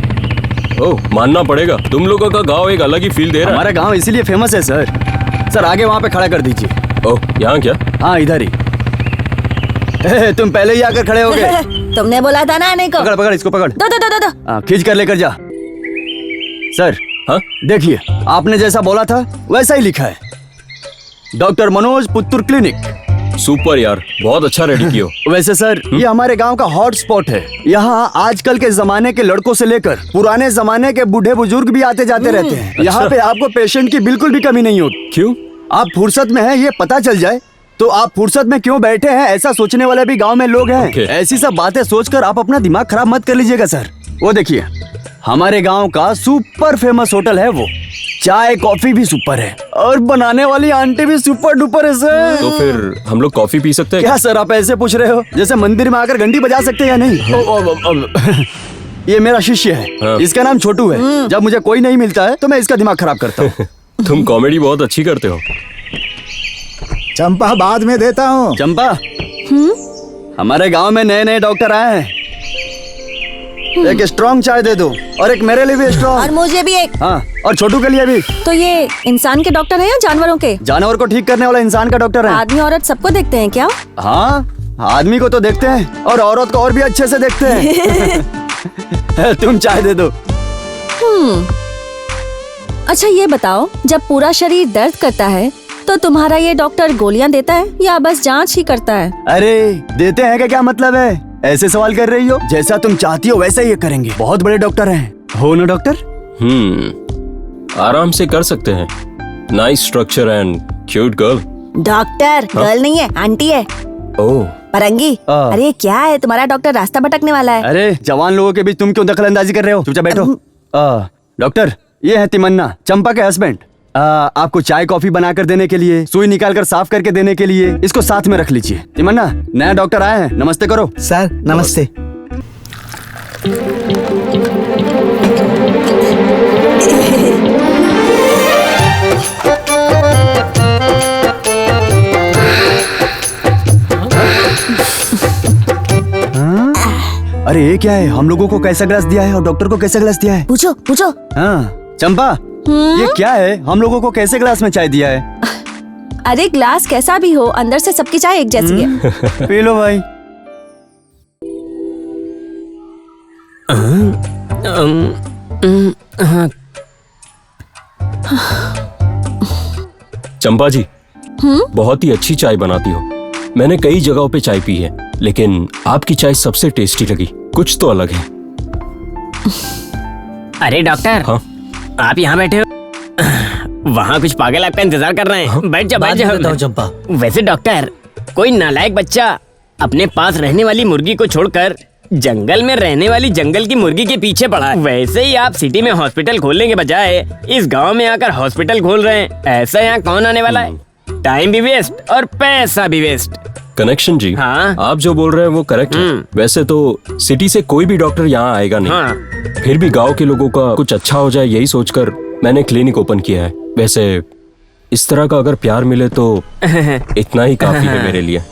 ओह, मानना पड़ेगा, तुम लोगों का गांव एक अलग ही फील दे रहा है। हमारा गांव इसीलिए फेमस है सर। सर आगे वहाँ पे खड़ा कर दीजिए। ओह, यहाँ क्या? हाँ इधर ही। तुम पहले ही आकर खड़े हो गए। तुमने बोला था ना आने को। पकड़ पकड़ इसको, पकड़। दो दो दो दो दो। खींच कर लेकर जा। सर हाँ, देखिए, आपने जैसा बोला था वैसा ही लिखा है, doctor Manoj Puttur clinic. Super यार, बहुत अच्छा रेडी कियो। वैसे सर ये हमारे गांव का हॉट स्पॉट है। यहाँ आजकल के जमाने के लड़कों से लेकर पुराने जमाने के बूढ़े बुजुर्ग भी आते जाते रहते हैं। यहाँ पे आपको पेशेंट की बिल्कुल भी कमी नहीं होती। क्यों? आप फुर्सत में हैं ये पता चल जाए तो आप फुर्सत में क्यों बैठे हैं ऐसा सोचने वाले भी गांव में लोग हैं। ऐसी सब बातें सोचकर आप अपना दिमाग खराब मत कर लीजिएगा सर। वो देखिए, हमारे गांव का सुपर फेमस होटल है वो। चाय कॉफी भी सुपर है और बनाने वाली आंटी भी सुपर डुपर है सर। तो फिर हम लोग कॉफी पी सकते हैं क्या सर आप ऐसे पूछ रहे हो जैसे मंदिर में आकर घंटी बजा सकते हैं या नहीं? ये मेरा शिष्य है। हाँ। इसका नाम छोटू है। जब मुझे कोई नहीं मिलता है तो मैं इसका दिमाग खराब करता हूँ। तुम कॉमेडी बहुत अच्छी करते हो। चंपा बाद में देता हूँ। चंपा हमारे गांव में नए नए डॉक्टर आए हैं। एक स्ट्रॉन्ग चाय दे दो और एक मेरे लिए भी और स्ट्रॉन्ग। मुझे भी एक। हाँ और छोटू के लिए भी। तो ये इंसान के डॉक्टर है या जानवरों के? जानवर को ठीक करने वाला इंसान का डॉक्टर है। आदमी औरत सबको देखते हैं क्या? हाँ आदमी को तो देखते हैं और औरत को और भी अच्छे से देखते हैं। तुम चाय दे दो। अच्छा ये बताओ, जब पूरा शरीर दर्द करता है तो तुम्हारा ये डॉक्टर गोलियां देता है या बस जांच ही करता है? अरे देते हैं का क्या मतलब है? ऐसे सवाल कर रही हो? जैसा तुम चाहती हो वैसा ही ये करेंगे। बहुत बड़े डॉक्टर हैं। हो ना डॉक्टर? आराम से कर सकते हैं। Nice structure and cute girl. Doctor girl नहीं है, आंटी है। ओह परंगी, अरे क्या है तुम्हारा डॉक्टर रास्ता भटकने वाला है। अरे जवान लोगों के बीच तुम क्यों दखल अंदाजी कर रहे हो? चुपचाप बैठो। डॉक्टर ये है तिमन्ना, चंपा के हस्बैंड। आपको चाय कॉफी बनाकर देने के लिए, सुई निकालकर साफ करके देने के लिए इसको साथ में रख लीजिए। तिमन्ना नया डॉक्टर आया है, नमस्ते करो। सर नमस्ते। अरे ये क्या है? हम लोगों को कैसा ग्लास दिया है और डॉक्टर को कैसा ग्लास दिया है? पूछो पूछो। हाँ चंपा ये क्या है? हम लोगों को कैसे ग्लास में चाय दिया है? अरे ग्लास कैसा भी हो, अंदर से सबकी चाय एक जैसी है। पी लो भाई। चंपा जी बहुत ही अच्छी चाय बनाती हो। मैंने कई जगहों पे चाय पी है लेकिन आपकी चाय सबसे टेस्टी लगी। कुछ तो अलग है। अरे डॉक्टर, हाँ? आप यहाँ बैठे हो? वहाँ कुछ पागल आपका इंतजार कर रहे हैं। बैठ जाओ बैठ जाओ। चंपा वैसे डॉक्टर, कोई नालायक बच्चा अपने पास रहने वाली मुर्गी को छोड़कर जंगल में रहने वाली जंगल की मुर्गी के पीछे पड़ा है। वैसे ही आप सिटी में हॉस्पिटल खोलने के बजाय इस गांव में आकर हॉस्पिटल खोल रहे हैं। ऐसा यहाँ कौन आने वाला है? टाइम भी वेस्ट और पैसा भी वेस्ट। कनेक्शन जी, हाँ? आप जो बोल रहे हैं वो करेक्ट है। वैसे तो सिटी से कोई भी डॉक्टर यहाँ आएगा नहीं। हाँ। फिर भी गांव के लोगों का कुछ अच्छा हो जाए यही सोचकर मैंने क्लिनिक ओपन किया है। वैसे इस तरह का अगर प्यार मिले तो इतना ही काफी है मेरे लिए।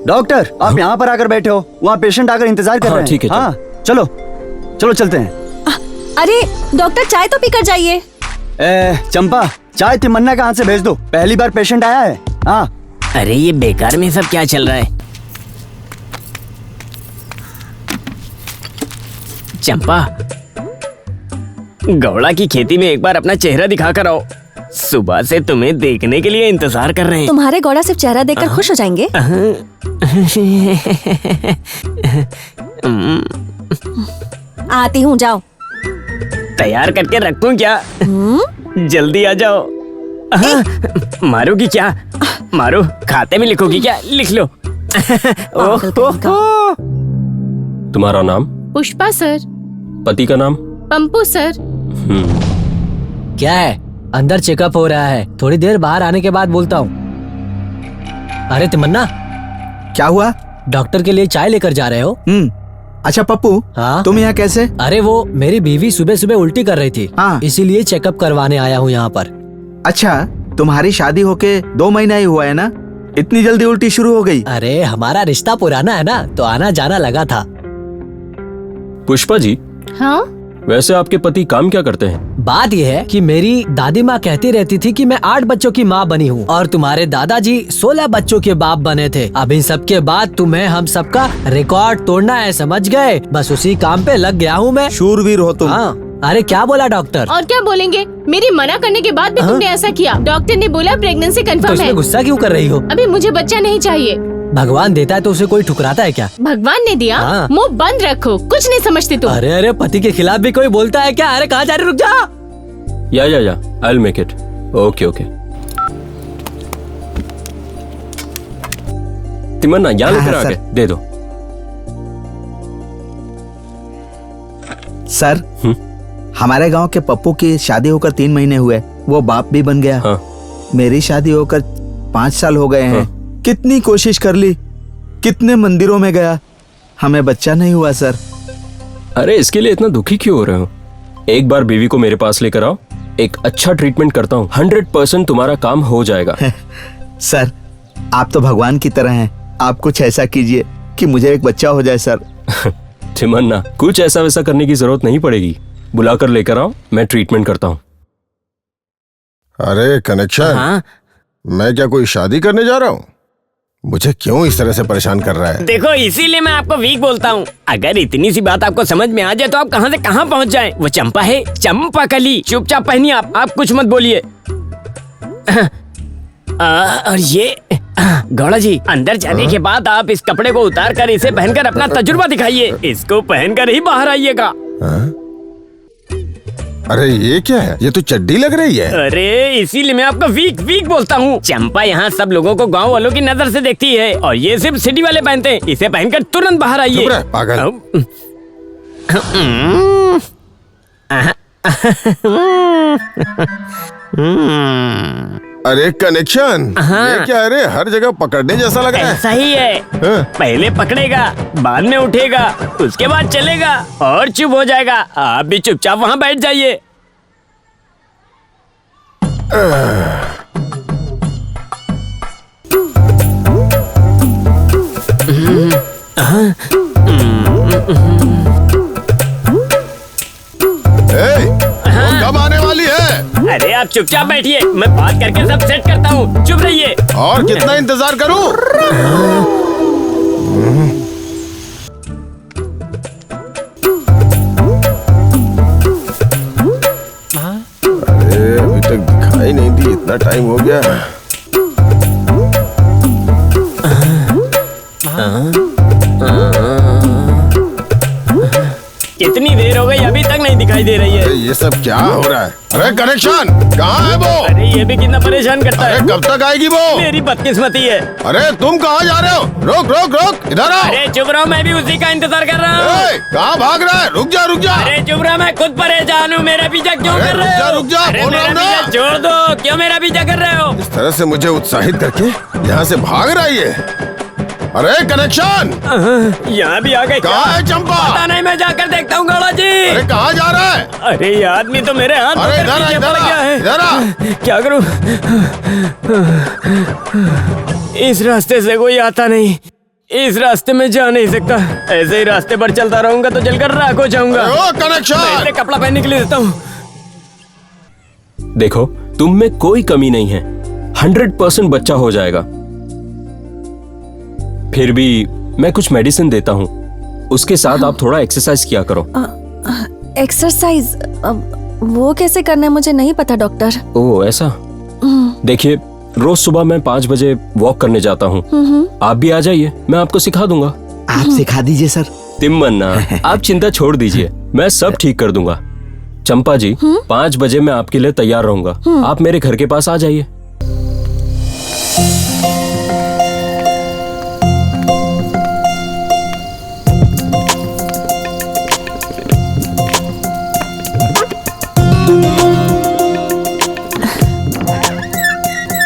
डॉक्टर आप यहाँ पर आकर बैठे हो, वहाँ पेशेंट आकर इंतजार कर रहे हैं। ठीक है, हाँ चलो चलो चलते हैं। अरे डॉक्टर चाय तो पीकर जाइए। चंपा चाय तिमन्ना के हाथ से भेज दो, पहली बार पेशेंट आया है। हाँ अरे ये बेकार में सब क्या चल रहा है? चंपा, गौड़ा की खेती में एक बार अपना चेहरा दिखा कर आओ। सुबह से तुम्हें देखने के लिए इंतजार कर रहे हैं। तुम्हारे गौड़ा सिर्फ चेहरा देखकर खुश हो जाएंगे। आती हूँ, जाओ। तैयार करके रखूं क्या? जल्दी आ जाओ। मारोगी क्या? मारो, खाते में लिखोगी क्या? लिख लो। तुम्हारा नाम? पुष्पा सर। पति का नाम? पंपू सर। क्या है? अंदर चेकअप हो रहा है, थोड़ी देर बाहर आने के बाद बोलता हूँ। अरे तिमन्ना, क्या हुआ? डॉक्टर के लिए चाय लेकर जा रहे हो? अच्छा पप्पू, हाँ? तुम यहाँ कैसे? अरे वो मेरी बीवी सुबह सुबह उल्टी कर रही थी। हाँ? इसीलिए चेकअप करवाने आया हूँ यहाँ पर। अच्छा, तुम्हारी शादी होके 2 महीना ही हुआ है ना? इतनी जल्दी उल्टी शुरू हो गई? अरे हमारा रिश्ता पुराना है ना, तो आना जाना लगा था। पुष्पा जी, हाँ? वैसे आपके पति काम क्या करते हैं? बात यह है कि मेरी दादी माँ कहती रहती थी कि मैं 8 बच्चों की माँ बनी हूँ और तुम्हारे दादाजी 16 बच्चों के बाप बने थे। अब इन सब के बाद तुम्हें हम सबका रिकॉर्ड तोड़ना है, समझ गए? बस उसी काम पे लग गया हूँ मैं। शूरवीर हो तुम। हाँ। अरे क्या बोला डॉक्टर? और क्या बोलेंगे? मेरी मना करने के बाद भी तुमने ऐसा किया। डॉक्टर ने बोला प्रेगनेंसी तो कंफर्म है। इसमें गुस्सा क्यों कर रही हो? अभी मुझे बच्चा नहीं चाहिए। भगवान देता है तो उसे कोई ठुकराता है क्या? भगवान ने दिया, हाँ। मुंह बंद रखो, कुछ नहीं समझते तुम। अरे अरे, पति के खिलाफ भी कोई बोलता है क्या? अरे कहाँ जा रही, रुक जा। या I will make it. Okay okay. Timanna यहाँ लेकर आ गए, दे दो। सर हमारे गांव के पप्पू की शादी होकर 3 महीने हुए, वो बाप भी बन गया। मेरी शादी होकर 5 साल हो गए हैं। कितनी कोशिश कर ली, कितने मंदिरों में गया, हमें बच्चा नहीं हुआ सर। अरे इसके लिए इतना दुखी क्यों हो रहे हो? एक बार बीवी को मेरे पास लेकर आओ, एक अच्छा ट्रीटमेंट करता हूँ, 100% तुम्हारा काम हो जाएगा। सर आप तो भगवान की तरह हैं, आप कुछ ऐसा कीजिए कि मुझे एक बच्चा हो जाए सर। तिमन्ना, कुछ ऐसा वैसा करने की जरूरत नहीं पड़ेगी, बुलाकर लेकर आओ, मैं ट्रीटमेंट करता हूँ। अरे कनेक्शन, मैं क्या कोई शादी करने जा रहा हूँ? मुझे क्यों इस तरह से परेशान कर रहा है? देखो इसीलिए मैं आपको वीक बोलता हूँ। अगर इतनी सी बात आपको समझ में आ जाए तो आप कहाँ से कहाँ पहुँच जाएं। वो चंपा है, चंपा कली। चुपचाप पहनिए आप कुछ मत बोलिए। और ये गौड़ा जी, अंदर जाने के बाद आप इस कपड़े को उतार कर इसे पहनकर अपना तजुर्बा दिखाइए। इसको पहनकर ही बाहर आइएगा। अरे ये क्या है? ये तो चड्डी लग रही है। अरे इसीलिए मैं आपको वीक वीक बोलता हूँ। चंपा यहाँ सब लोगों को गांव वालों की नजर से देखती है और ये सिर्फ सिटी वाले पहनते हैं। इसे पहनकर तुरंत बाहर आइए। चुप रह, पागल। अरे कनेक्शन, ये क्या? अरे हर जगह पकड़ने जैसा लग रहा है। ऐसा ही है। पहले पकड़ेगा, बाद में उठेगा, उसके बाद चलेगा और चुप हो जाएगा। आप भी चुपचाप वहाँ बैठ जाइए। कब आने वाली है? अरे आप चुपचाप बैठिए, मैं बात करके सब सेट करता हूँ। चुप रहिए। और कितना इंतजार करूं? अरे अभी तक दिखाई नहीं दी, इतना टाइम हो गया। कितनी देर हो गई, अभी तक नहीं दिखाई दे रही है। अरे ये सब क्या हो रहा है? अरे कनेक्शन, कहाँ है वो? अरे ये भी कितना परेशान करता है। अरे कब तक आएगी वो? मेरी बदकिस्मती है। अरे तुम कहाँ जा रहे हो? रोक रोक रोक, इधर आओ। अरे चुप रहो, मैं भी उसी का इंतजार कर रहा हूँ। कहाँ भाग रहा है? रुक जा रुक जा। अरे चुप रहो, मैं खुद परेशान हूँ। मेरा पीछा क्यों कर रहे हो? रुक जा, अरे बोल रहा मेरा हूं ना। पीछा छोड़ दो। क्यों मेरा पीछा कर रहे हो? इस तरह से मुझे उत्साहित करके यहाँ से भाग रहा है ये। अरे कनेक्शन, यहाँ भी आ गए। कहाँ है चंपा? पता नहीं, मैं जाकर देखता हूँ गौड़ा जी। अरे कहाँ जा रहा है? अरे ये आदमी तो मेरे हाथ अरे पकड़ पीछे पड़ गया है। इधर आ। क्या करूँ? इस रास्ते से कोई आता नहीं, इस रास्ते में जा नहीं सकता। ऐसे ही रास्ते पर चलता रहूंगा तो जलकर राख हो जाऊंगा। कनेक्शन, इसे कपड़ा पहनने के लिए देता हूँ। देखो, तुम में कोई कमी नहीं है, 100% बच्चा हो जाएगा। फिर भी मैं कुछ मेडिसिन देता हूँ, उसके साथ आप थोड़ा एक्सरसाइज किया करो। एक्सरसाइज? वो कैसे करना है मुझे नहीं पता डॉक्टर। ओह ऐसा? देखिए, रोज सुबह मैं 5 बजे वॉक करने जाता हूँ। आप भी आ जाइए, मैं आपको सिखा दूंगा। आप सिखा दीजिए सर। तिम्मन्ना, आप चिंता छोड़ दीजिए, मैं सब ठीक कर दूंगा। चंपा जी, 5 बजे मैं आपके लिए तैयार रहूंगा। आप मेरे घर के पास आ जाइए।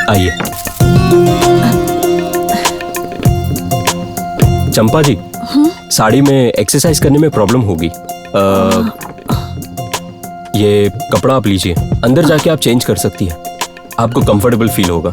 आइए। चंपा जी, साड़ी में एक्सरसाइज करने में प्रॉब्लम होगी। ये कपड़ा आप लीजिए, अंदर जाके आप चेंज कर सकती हैं, आपको कंफर्टेबल फील होगा।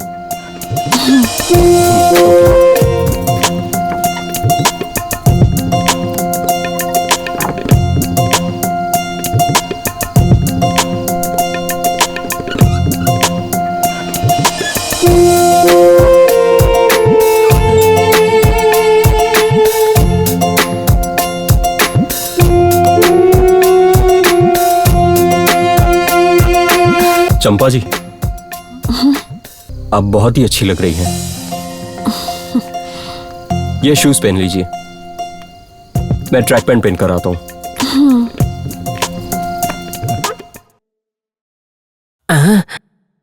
चंपा जी, आप बहुत ही अच्छी लग रही हैं। ये शूज पहन लीजिए, मैं ट्रैक पैंट पहन कर आता हूँ।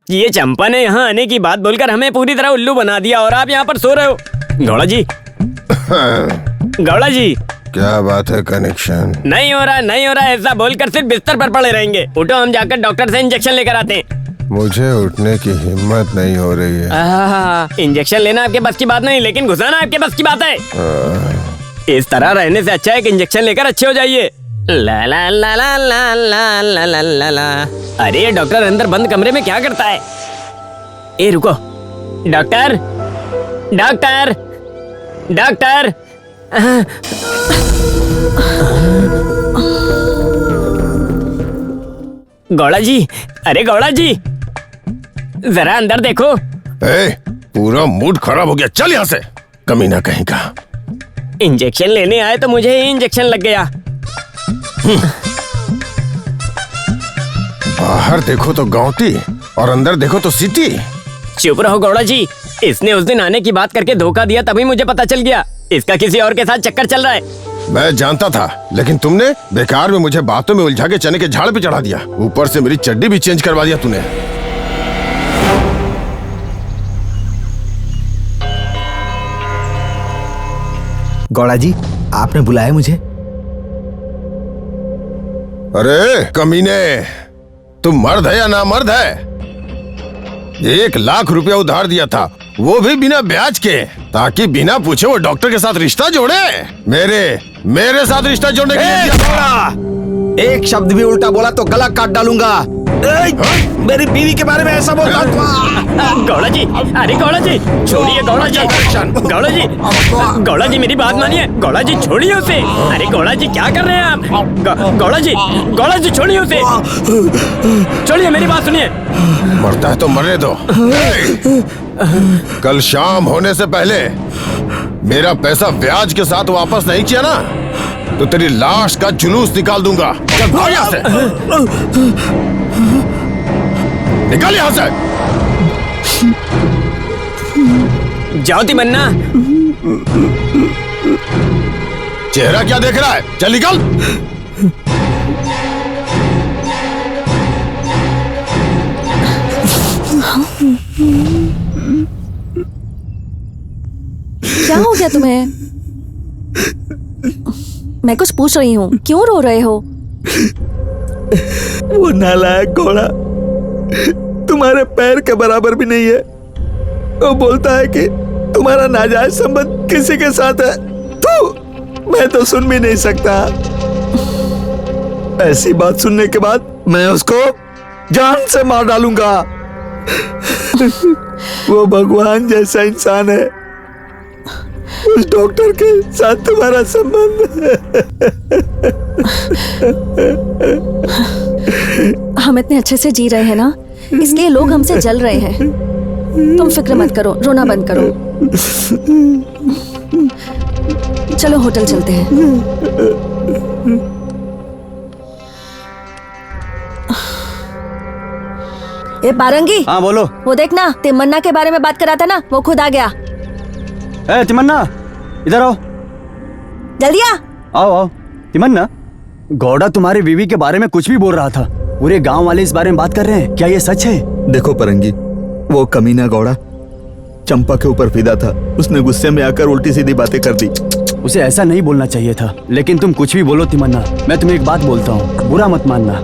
ये चंपा ने यहाँ आने की बात बोलकर हमें पूरी तरह उल्लू बना दिया और आप यहाँ पर सो रहे हो। गौड़ा जी, गौड़ा जी, क्या बात है कनेक्शन? नहीं हो रहा ऐसा बोलकर सिर्फ बिस्तर पर पड़े रहेंगे। उठो, हम जाकर डॉक्टर से इंजेक्शन लेकर आते हैं। मुझे उठने की हिम्मत नहीं हो रही है। इंजेक्शन लेना आपके बस की बात नहीं, लेकिन घुसाना आपके बस की बात है। इस तरह रहने से अच्छा है कि इंजेक्शन लेकर अच्छे हो जाइए। ला ला ला ला ला ला ला ला ला ला। अरे ये डॉक्टर अंदर बंद कमरे में क्या करता है? ए रुको, डॉक्टर डॉक्टर डॉक्टर। गौड़ा जी, अरे गौड़ा जी, जरा अंदर देखो। पूरा मूड खराब हो गया, चल यहाँ से, कमीना कहीं का। इंजेक्शन लेने आए तो मुझे ही इंजेक्शन लग गया। बाहर देखो तो गांवटी और अंदर देखो तो सिटी। चुप रहो गौड़ा जी, इसने उस दिन आने की बात करके धोखा दिया, तभी मुझे पता चल गया इसका किसी और के साथ चक्कर चल रहा है। मैं जानता था, लेकिन तुमने बेकार में मुझे बातों में उलझा के चने के झाड़ पे चढ़ा दिया। ऊपर से मेरी चड्डी भी चेंज करवा दिया तूने। गौड़ा जी, आपने बुलाया मुझे? अरे कमीने, तुम मर्द है या ना मर्द है? 1 लाख रुपया उधार दिया था, वो भी बिना ब्याज के, ताकि बिना पूछे वो डॉक्टर के साथ रिश्ता जोड़े। मेरे साथ रिश्ता जोड़ने के लिए दिया था। एक शब्द भी उल्टा बोला तो गला काट डालूंगा। मेरी बीवी के बारे में ऐसा बोलता था। गौड़ा जी, अरे गौड़ा जी छोड़िए, गौड़ा जी, गौड़ा जी, गौड़ा जी मेरी बात मानिए, गौड़ा जी छोड़िए उसे। अरे गौड़ा जी क्या कर रहे हैं आप? गौड़ा जी छोड़िए उसे, छोड़िए, मेरी बात सुनिए। मरता है तो मरने दो। कल शाम होने से पहले मेरा पैसा ब्याज के साथ वापस नहीं किया ना, तो तेरी लाश का जुलूस निकाल दूंगा। चल भाग यहाँ से, निकल यहाँ से। जाओ तिमन्ना। चेहरा क्या देख रहा है? चल निकल। क्या हो गया तुम्हें? मैं कुछ पूछ रही हूँ, क्यों रो रहे हो? वो नालायक घोड़ा तुम्हारे पैर के बराबर भी नहीं है। वो बोलता है कि तुम्हारा नाजायज संबंध किसी के साथ है। मैं तो सुन भी नहीं सकता। ऐसी बात सुनने के बाद मैं उसको जान से मार डालूंगा। वो भगवान जैसा इंसान है, उस डॉक्टर के साथ तुम्हारा संबंध हम इतने अच्छे से जी रहे हैं ना, इसलिए लोग हमसे जल रहे हैं। तुम फिक्र मत करो, रोना बंद करो। चलो होटल चलते हैं। ए बारंगी। हाँ बोलो। वो देखना, तिमन्ना के बारे में बात कर रहा था ना, वो खुद आ गया। ए तिमन्ना, इधर आओ। जल्दी आ। आओ। तिमन्ना, गौड़ा तुम्हारी बीवी के बारे में कुछ भी बोल रहा था। पूरे गांव वाले इस बारे में बात कर रहे हैं, क्या ये सच है? देखो परंगी, वो कमीना गौड़ा चंपा के ऊपर फिदा था। उसने गुस्से में आकर उल्टी सीधी बातें कर दी। उसे ऐसा नहीं बोलना चाहिए था, लेकिन तुम कुछ भी बोलो तिमन्ना, मैं तुम्हें एक बात बोलता हूँ, बुरा मत मानना।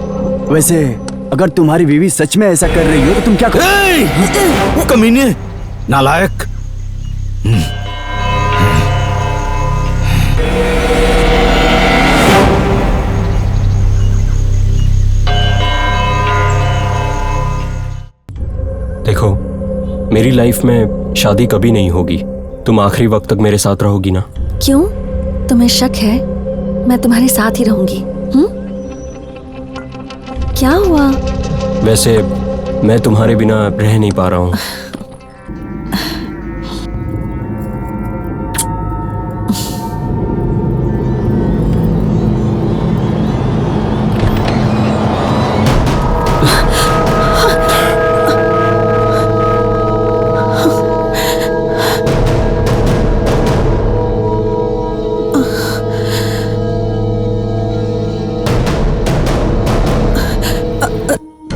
वैसे अगर तुम्हारी बीवी सच में ऐसा कर रही हो तो तुम क्या करोगे? कमीने, नालायक। देखो, मेरी लाइफ में शादी कभी नहीं होगी। तुम आखिरी वक्त तक मेरे साथ रहोगी ना? क्यों? तुम्हें शक है? मैं तुम्हारे साथ ही रहूंगी। क्या हुआ? वैसे मैं तुम्हारे बिना रह नहीं पा रहा हूँ।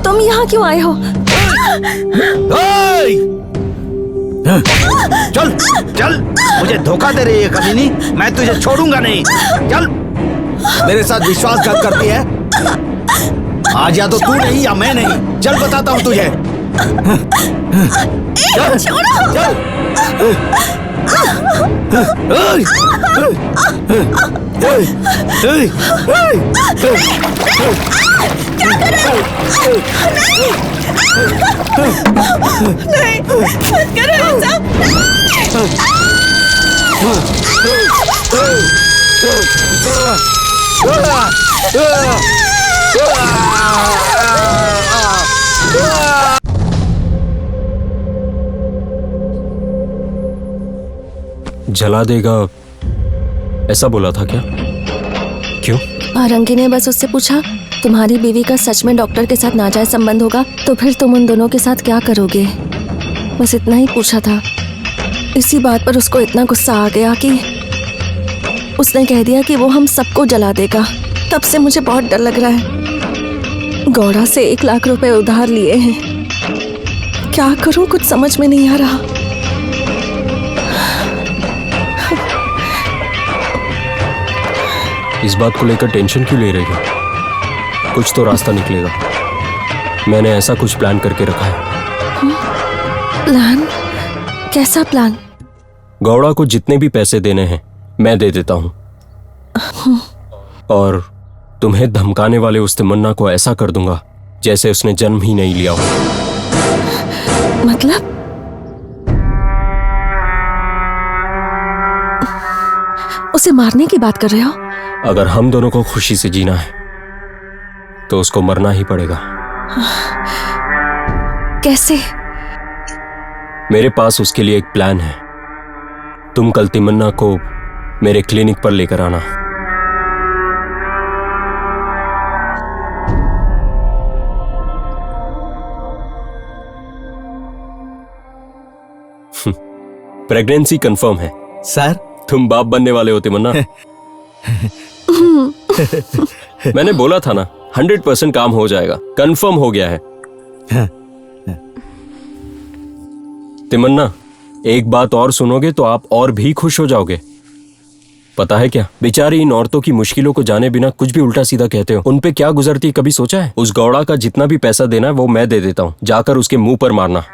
तुम यहाँ क्यों आए हो? चल चल, मुझे धोखा दे रही है कमीनी, मैं तुझे छोड़ूंगा नहीं। चल, मेरे साथ विश्वासघात करती है। आज या तो तू नहीं या मैं नहीं, चल बताता हूँ तुझे। चल चल। क्या कर रहे हो? नहीं, मत करो ऐसा। जला देगा ऐसा बोला था क्या? क्यों? पारंगी ने बस उससे पूछा, तुम्हारी बीवी का सच में डॉक्टर के साथ नाजायज संबंध होगा तो फिर तुम उन दोनों के साथ क्या करोगे? बस इतना ही पूछा था। इसी बात पर उसको इतना गुस्सा आ गया कि उसने कह दिया कि वो हम सबको जला देगा। तब से मुझे बहुत डर लग रहा है। गौड़ा से 1 लाख रुपए उधार लिए हैं। क्या करूं, कुछ समझ में नहीं आ रहा। इस बात को लेकर टेंशन क्यों ले रही हो? कुछ तो रास्ता निकलेगा। मैंने ऐसा कुछ प्लान करके रखा है। प्लान? कैसा प्लान? गौड़ा को जितने भी पैसे देने हैं मैं दे देता हूँ, और तुम्हें धमकाने वाले उस तमन्ना को ऐसा कर दूंगा जैसे उसने जन्म ही नहीं लिया हो। मतलब? उसे मारने की बात कर रहे हो? अगर हम दोनों को खुशी से जीना है तो उसको मरना ही पड़ेगा। कैसे? मेरे पास उसके लिए एक प्लान है। तुम कल तमन्ना को मेरे क्लिनिक पर लेकर आना। प्रेगनेंसी कंफर्म है। सर, तुम बाप बनने वाले हो तमन्ना। मैंने बोला था ना, 100% काम हो जाएगा, कंफर्म हो गया है। तमन्ना, एक बात और सुनोगे तो आप और भी खुश हो जाओगे। पता है क्या, बेचारी इन औरतों की मुश्किलों को जाने बिना कुछ भी उल्टा सीधा कहते हो। उन पे क्या गुजरती है कभी सोचा है? उस गौड़ा का जितना भी पैसा देना है वो मैं दे देता हूँ, जाकर उसके मुंह पर मारना।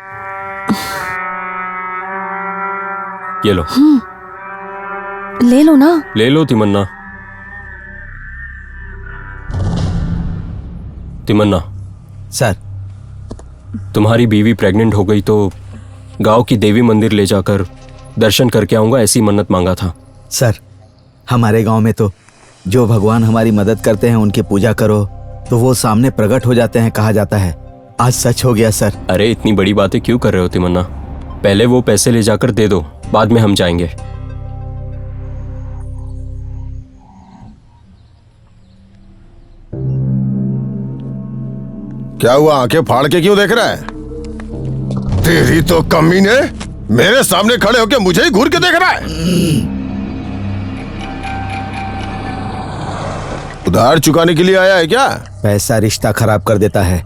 ये लो। ले लो ना। ले लो तमन्ना। तमन्ना। सर, तुम्हारी बीवी प्रेग्नेंट हो गई तो गांव की देवी मंदिर ले जाकर दर्शन करके आऊंगा, ऐसी मन्नत मांगा था। सर, हमारे गांव में तो जो भगवान हमारी मदद करते हैं उनकी पूजा करो तो वो सामने प्रकट हो जाते हैं, कहा जाता है। आज सच हो गया सर। अरे इतनी बड़ी बातें क्यों कर रहे हो तमन्ना? पहले वो पैसे ले जाकर दे दो, बाद में हम जाएंगे। क्या हुआ, आंखें फाड़ के क्यों देख रहा है? तेरी तो कमी ने मेरे सामने खड़े होके मुझे ही घूर के देख रहा है। उधार चुकाने के लिए आया है क्या? पैसा रिश्ता खराब कर देता है।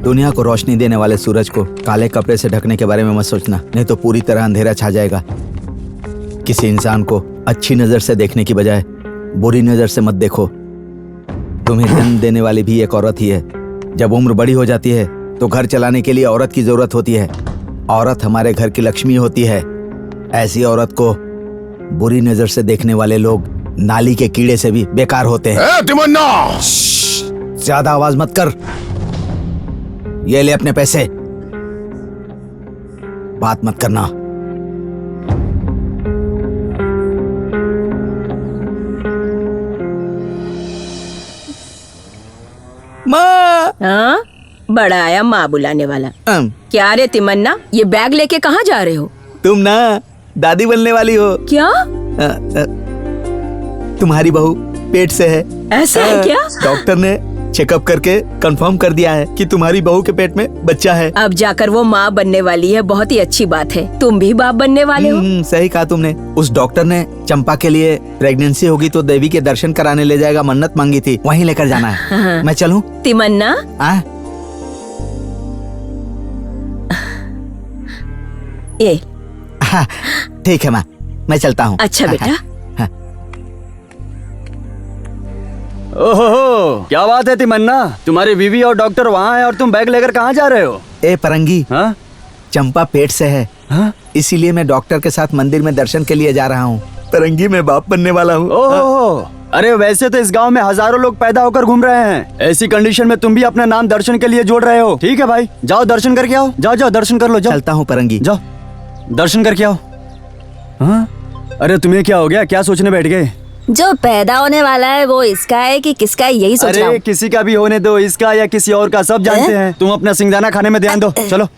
दुनिया को रोशनी देने वाले सूरज को काले कपड़े से ढकने के बारे में मत सोचना, नहीं तो पूरी तरह अंधेरा छा जाएगा। किसी इंसान को अच्छी नजर से देखने की बजाय बुरी नजर से मत देखो। तुम्हें जन्म देने वाली भी एक औरत ही है। जब उम्र बड़ी हो जाती है तो घर चलाने के लिए औरत की जरूरत होती है। औरत हमारे घर की लक्ष्मी होती है। ऐसी औरत को बुरी नजर से देखने वाले लोग नाली के कीड़े से भी बेकार होते हैं। तमन्ना! ज्यादा आवाज मत कर। ये ले अपने पैसे, बात मत करना। माँ। हाँ, बड़ा आया माँ बुलाने वाला। क्या रे तमन्ना, ये बैग लेके कहाँ जा रहे हो? तुम ना दादी बनने वाली हो। क्या? तुम्हारी बहू पेट से है। ऐसा है क्या? डॉक्टर ने चेकअप करके कंफर्म कर दिया है कि तुम्हारी बहू के पेट में बच्चा है। अब जाकर वो माँ बनने वाली है, बहुत ही अच्छी बात है। तुम भी बाप बनने वाले हो। सही कहा तुमने। उस डॉक्टर ने चंपा के लिए प्रेगनेंसी होगी तो देवी के दर्शन कराने ले जाएगा, मन्नत मांगी थी, वहीं लेकर जाना है। हाँ। मैं चलूं? तमन्ना, ये ठीक है माँ, मैं चलता हूँ। अच्छा बेटा। ओहो, क्या बात है तिमन्ना, तुम्हारी बीवी और डॉक्टर वहाँ है और तुम बैग लेकर कहाँ जा रहे हो? ए परंगी, हाँ? चंपा पेट से है, हाँ? इसीलिए मैं डॉक्टर के साथ मंदिर में दर्शन के लिए जा रहा हूँ। परंगी, मैं बाप बनने वाला हूँ। ओहो, अरे वैसे तो इस गांव में हजारों लोग पैदा होकर घूम रहे हैं, ऐसी कंडीशन में तुम भी अपना नाम दर्शन के लिए जोड़ रहे हो। ठीक है भाई, जाओ दर्शन करके आओ। जाओ जाओ दर्शन कर लो, जाओ। चलता हूँ परंगी। जाओ दर्शन करके आओ। हाँ? अरे तुम्हें क्या हो गया, क्या सोचने बैठ गए? जो पैदा होने वाला है वो इसका है कि किसका है, यही सोच रहा अरे हूँ। किसी का भी होने दो, इसका या किसी और का, सब जानते हैं। तुम अपना सिंगदाना खाने में ध्यान दो, चलो।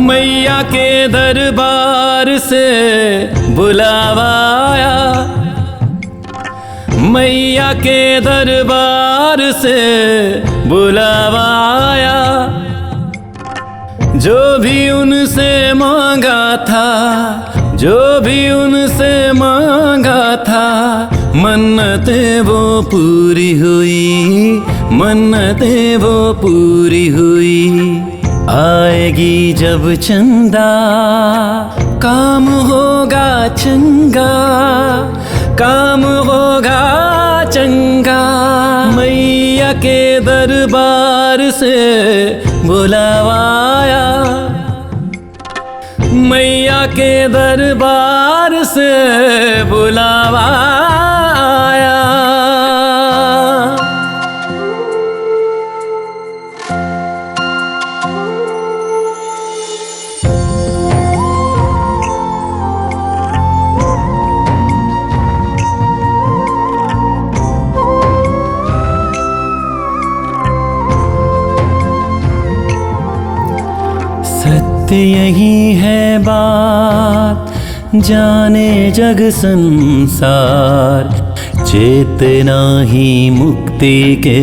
मैया के दरबार से बुलावा आया, मैया के दरबार से बुलावा आया, जो भी उनसे मांगा था, जो भी उनसे मांगा था, मन्नतें वो पूरी हुई, मन्नतें वो पूरी हुई। आएगी जब चंदा काम होगा चंगा, काम होगा चंगा। मैया के दरबार से बुलावा आया, मैया के दरबार से बुलावा आया। सत्य यही है बात, जाने जग संसार, चेतना ही मुक्ति के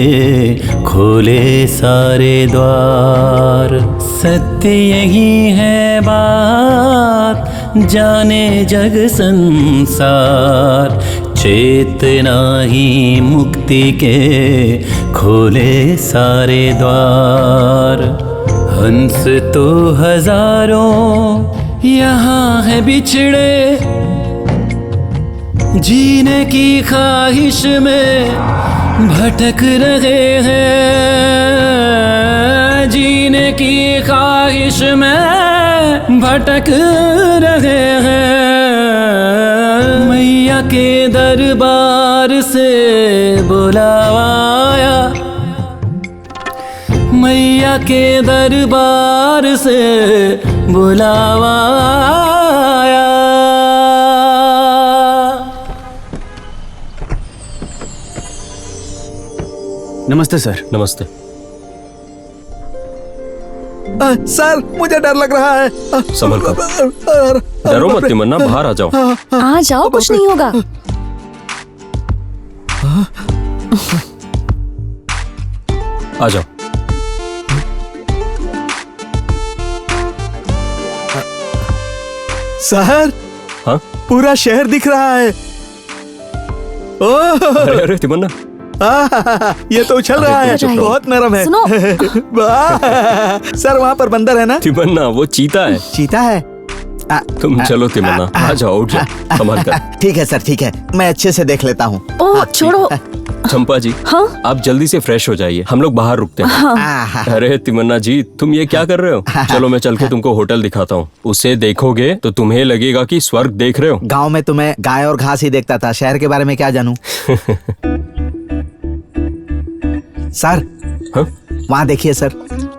खोले सारे द्वार। सत्य यही है बात, जाने जग संसार, चेतना ही मुक्ति के खोले सारे द्वार। हंस तो हजारों यहाँ है बिछड़े, जीने की ख्वाहिश में भटक रहे हैं, जीने की ख्वाहिश में भटक रहे हैं। मैया के दरबार से बुलावा आया, मैया के दरबार से बुलावा आया। नमस्ते सर। नमस्ते। सर मुझे डर लग रहा है। संभल कर, डरो मत तिमन्ना, बाहर आ जाओ। आ जाओ, कुछ नहीं होगा। आ जाओ। सर, हाँ? पूरा शहर दिख रहा है। ओह, अरे अरे तिमन्ना, ये तो उछल रहा है, बहुत नरम है। सुनो। वाह, सर वहाँ पर बंदर है ना? तिमन्ना वो चीता है। चीता है? तुम चलो तिमन्ना, आ जाओ, उठ जाओ, संभाल कर। ठीक है सर, ठीक है, मैं अच्छे से देख लेता हूँ। ओह छोड़ो। चंपा जी, हाँ? आप जल्दी से फ्रेश हो जाइए, हम लोग बाहर रुकते हैं। हाँ। अरे तिमन्ना जी, तुम ये क्या कर रहे हो? चलो मैं चल के तुमको होटल दिखाता हूँ। उसे देखोगे तो तुम्हें लगेगा कि स्वर्ग देख रहे हो। गांव में तुम्हें गाय और घास ही देखता था, शहर के बारे में क्या जानूं? सर, हाँ? वहाँ देखिए सर।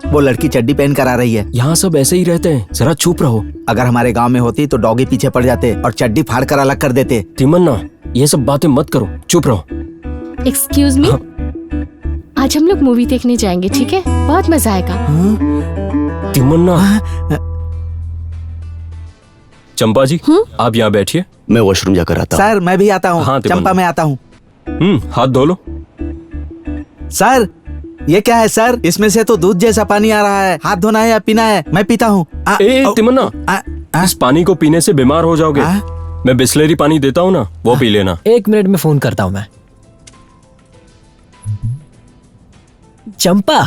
वो लड़की चड्डी पहन कर आ रही है। यहाँ सब ऐसे ही रहते हैं, जरा चुप रहो। अगर हमारे गांव में होती तो डॉगी पीछे पड़ जाते और चड्डी फाड़ कर अलग कर देते। तिमन्ना, ये सब बातें मत करो, चुप रहो। एक्सक्यूज मी, आज हम लोग मूवी देखने जाएंगे, ठीक है? बहुत मजा आएगा। तिमन्ना। चंपा जी, आप यहाँ बैठिए, मैं वॉशरूम जाकर आता हूँ। सर मैं भी आता हूँ। हाँ, चंपा मैं आता हूँ। हाथ धो लो। सर ये क्या है सर? इसमें से तो दूध जैसा पानी आ रहा है। हाथ धोना है या पीना है? मैं पीता हूँ। तिमन्ना, इस पानी को पीने से बीमार हो जाओगे। मैं बिस्लेरी पानी देता हूँ ना, वो पी लेना। 1 मिनट में फोन करता हूँ मैं। चंपा।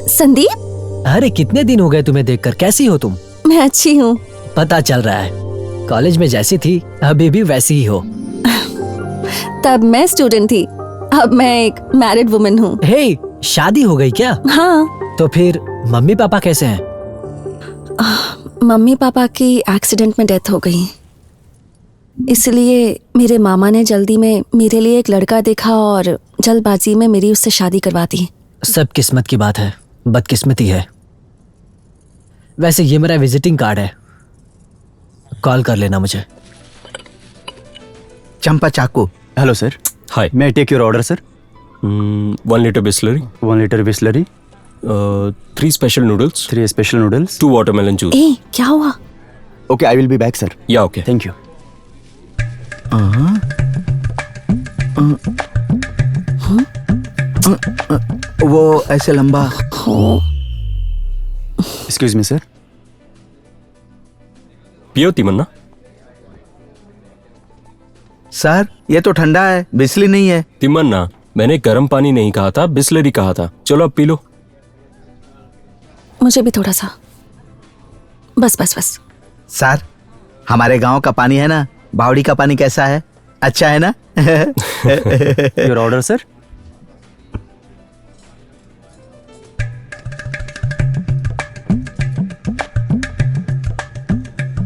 संदीप, अरे कितने दिन हो गए तुम्हें देखकर, कैसी हो तुम? मैं अच्छी हूँ। पता चल रहा है, कॉलेज में जैसी थी अभी भी वैसी ही हो। तब मैं स्टूडेंट थी, अब मैं एक मैरिड वुमन हूँ। हे, शादी हो गई क्या? हाँ। तो फिर मम्मी पापा कैसे हैं? मम्मी पापा की एक्सीडेंट में डेथ हो गई, इसलिए मेरे मामा ने जल्दी में मेरे लिए एक लड़का देखा और जल्दबाजी में मेरी उससे शादी करवा दी। सब किस्मत की बात है, बदकिस्मती है। वैसे ये मेरा विजिटिंग कार्ड है, कॉल कर लेना मुझे। चंपा चाकू। Hello sir. हाय। मैं take your order sir. 1 litre Bisleri. 1 litre Bisleri. 3 special noodles. 3 special noodles. 2 watermelon juice. ए, क्या हुआ? Okay, I will be back sir. Yeah okay, thank you. वो ऐसे लंबा। Excuse me sir. पियो तिमन्ना। सर ये तो ठंडा है, बिस्लरी नहीं है। तिमन्ना, मैंने गर्म पानी नहीं कहा था, बिस्लरी कहा था। चलो अब पी लो। मुझे भी थोड़ा सा। बस बस बस। सर हमारे गांव का पानी है ना, बावड़ी का पानी कैसा है? अच्छा है ना? Your order sir.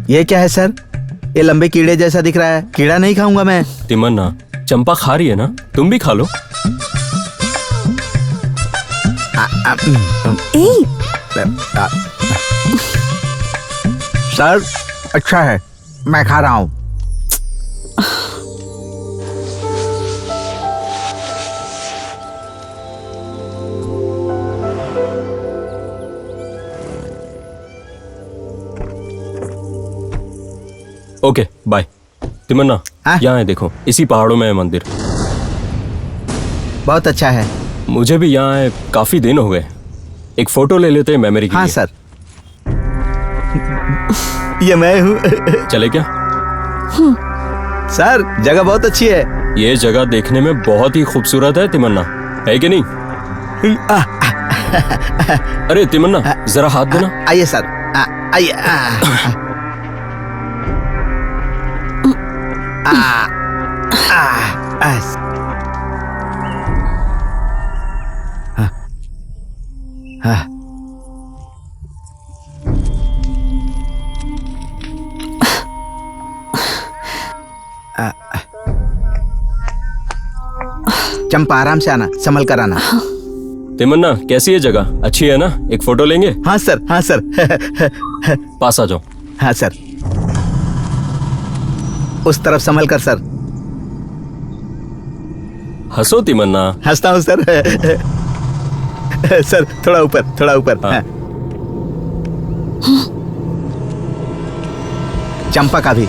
ये क्या है सर? ये लंबे कीड़े जैसा दिख रहा है। कीड़ा नहीं खाऊंगा मैं। तिमन्ना, चंपा खा रही है ना, तुम भी खा लो। सर अच्छा है, मैं खा रहा हूँ। Okay bye. तिमन्ना, यहाँ है देखो, इसी पहाड़ों में है मंदिर। बहुत अच्छा है। मुझे भी यहाँ है, काफी दिन हो गए। एक फोटो ले लेते हैं मेमोरी के लिए। हाँ सर। ये मैं हूँ। चले क्या? सर जगह बहुत अच्छी है। ये जगह देखने में बहुत ही खूबसूरत है तिमन्ना, है कि नहीं? अरे तिमन्ना, जरा हाथ देना। आइए सर, आइए। चंपा आराम से आना, संभल कर आना। तिमन्ना, कैसी है जगह? अच्छी है ना? एक फोटो लेंगे? हाँ सर, हाँ सर। पास आ जाओ। हाँ सर। उस तरफ संभल कर सर। हंसो तिमन्ना। हंसता हूँ सर। सर थोड़ा ऊपर, थोड़ा ऊपर। हाँ। चंपा का भी।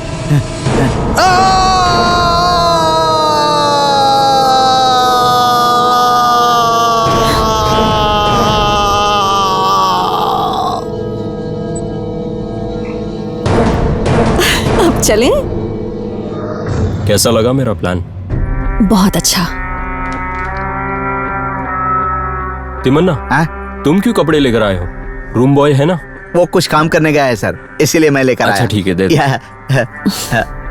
अब चलें? कैसा लगा मेरा प्लान? बहुत अच्छा। तिमन्ना, तुम क्यों कपड़े लेकर आए हो? रूम बॉय है ना? वो कुछ काम करने गया है सर, इसीलिए मैं लेकर आया। अच्छा ठीक है, दे दो।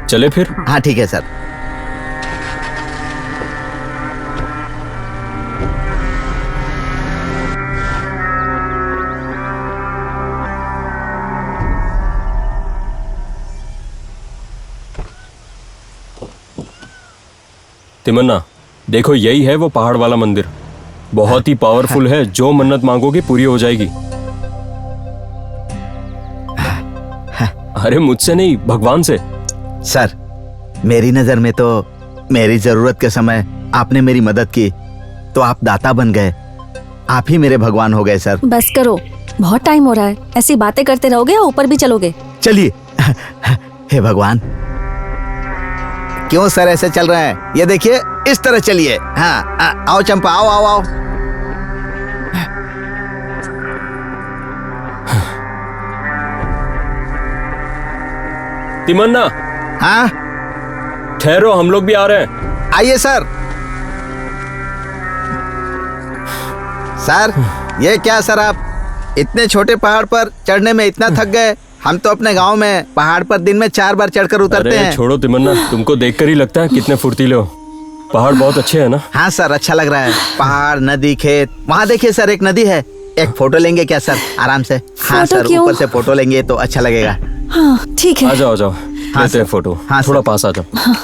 चले फिर? हाँ ठीक है सर। तिमन्ना, देखो यही है वो पहाड़ वाला मंदिर। बहुत ही पावरफुल है, जो मन्नत मांगोगे पूरी हो जाएगी। अरे मुझसे नहीं, भगवान से। सर, मेरी नजर में तो मेरी जरूरत के समय आपने मेरी मदद की तो आप दाता बन गए, आप ही मेरे भगवान हो गए सर। बस करो, बहुत टाइम हो रहा है। ऐसी बातें करते रहोगे या ऊपर भी चलोगे? चलिए। हे भगवान, क्यों सर ऐसे चल रहे हैं? ये देखिए, इस तरह चलिए। हाँ, आओ चंपा, आओ आओ आओ। तिमन्ना। हाँ, ठहरो, हम लोग भी आ रहे हैं। आइए सर। सर, ये क्या सर, आप इतने छोटे पहाड़ पर चढ़ने में इतना थक गए? हम तो अपने गांव में पहाड़ पर दिन में 4 बार चढ़कर उतरते हैं। छोड़ो तिमन्ना, तुमको देखकर ही लगता है कितने फुर्तीले हो। पहाड़ बहुत अच्छे है ना? हाँ सर, अच्छा लग रहा है। पहाड़, नदी, खेत। वहाँ देखिए सर, एक नदी है। एक फोटो लेंगे क्या सर? आराम से। हाँ सर, ऊपर से फोटो लेंगे तो अच्छा लगेगा। हाँ ठीक है। आ जाओ, आ जाओ, लेते हैं फोटो। हाँ, थोड़ा पास आ जाओ। हाँ।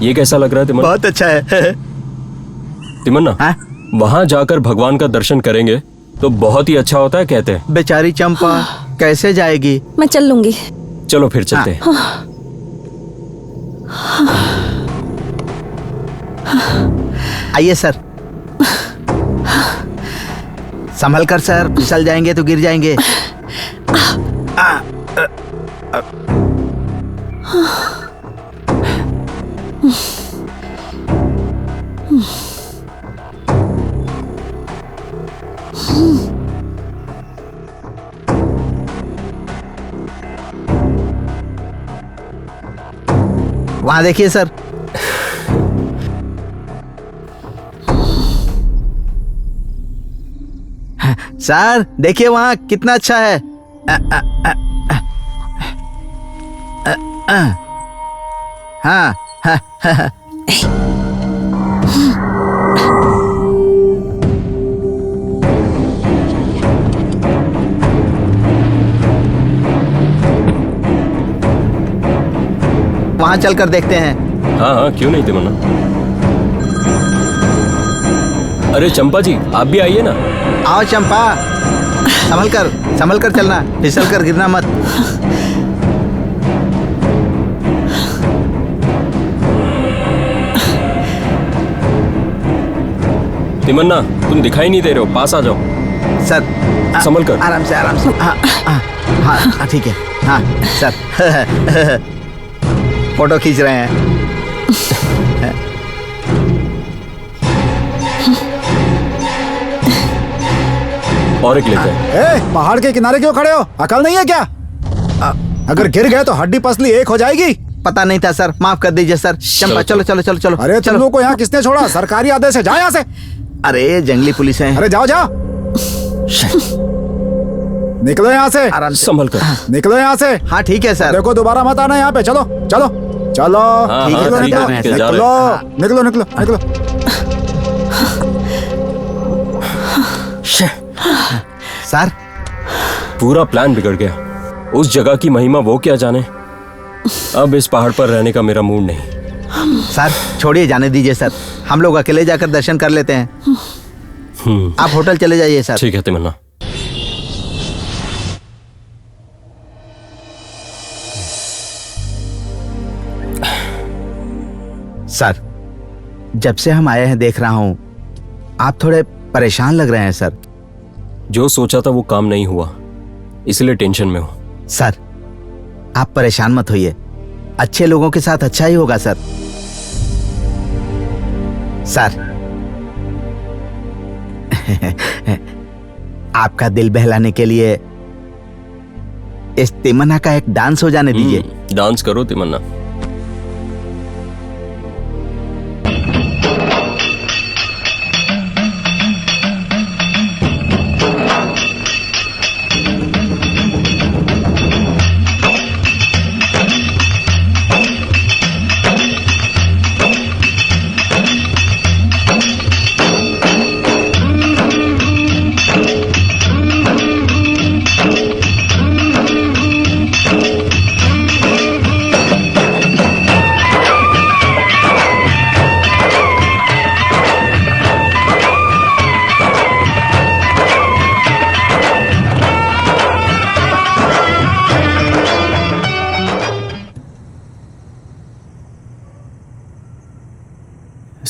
ये कैसा लग रहा है तिमन्ना? बहुत अच्छा है। तिमन्ना, वहाँ जाकर भगवान का दर्शन करेंगे तो बहुत ही अच्छा होता है कहते हैं। बेचारी चंपा कैसे जाएगी? मैं चल लूंगी। चलो फिर चलते हैं। आइए सर। संभल कर सर, फिसल जाएंगे तो गिर जाएंगे। वहां देखिए सर। सर देखिए वहां कितना अच्छा है। हाँ। वहां चलकर देखते हैं। हाँ हाँ, क्यों नहीं तिमन्ना। अरे चंपा जी, आप भी आइए ना। आओ चंपा, संभल कर चलना, फिसल कर गिरना मत। तिमन्ना, तुम दिखाई नहीं दे रहे हो, पास आ जाओ। सर संभल कर। आराम से आराम से। हाँ ठीक है। हाँ सर। फोटो खींच रहे हैं। और एक लेते हैं। पहाड़ के किनारे क्यों खड़े हो? अकल नहीं है क्या? अगर गिर गए तो हड्डी पसली एक हो जाएगी। पता नहीं था सर, माफ कर दीजिए सर। चंपा चलो चलो चलो चलो। अरे तुम लोग को यहाँ किसने छोड़ा? सरकारी आदेश है, जाओ यहाँ से। अरे जंगली पुलिस है। अरे जाओ जाओ, निकलो यहाँ से। आराम से संभल कर। निकलो यहाँ से। हाँ ठीक है सर। देखो दोबारा मत आना यहाँ पे। चलो चलो चलो। ठीक है, निकलो निकलो निकलो निकलो। सर पूरा प्लान बिगड़ गया। उस जगह की महिमा वो क्या जाने। अब इस पहाड़ पर रहने का मेरा मूड नहीं। सर छोड़िए, जाने दीजिए सर, हम लोग अकेले जाकर दर्शन कर लेते हैं। आप होटल चले जाइए सर। ठीक है तिमन्ना। सर जब से हम आए हैं देख रहा हूं आप थोड़े परेशान लग रहे हैं सर। जो सोचा था वो काम नहीं हुआ, इसलिए टेंशन में हूं। सर आप परेशान मत होइए, अच्छे लोगों के साथ अच्छा ही होगा सर। सर आपका दिल बहलाने के लिए इस तिमन्ना का एक डांस हो जाने दीजिए। डांस करो तिमन्ना।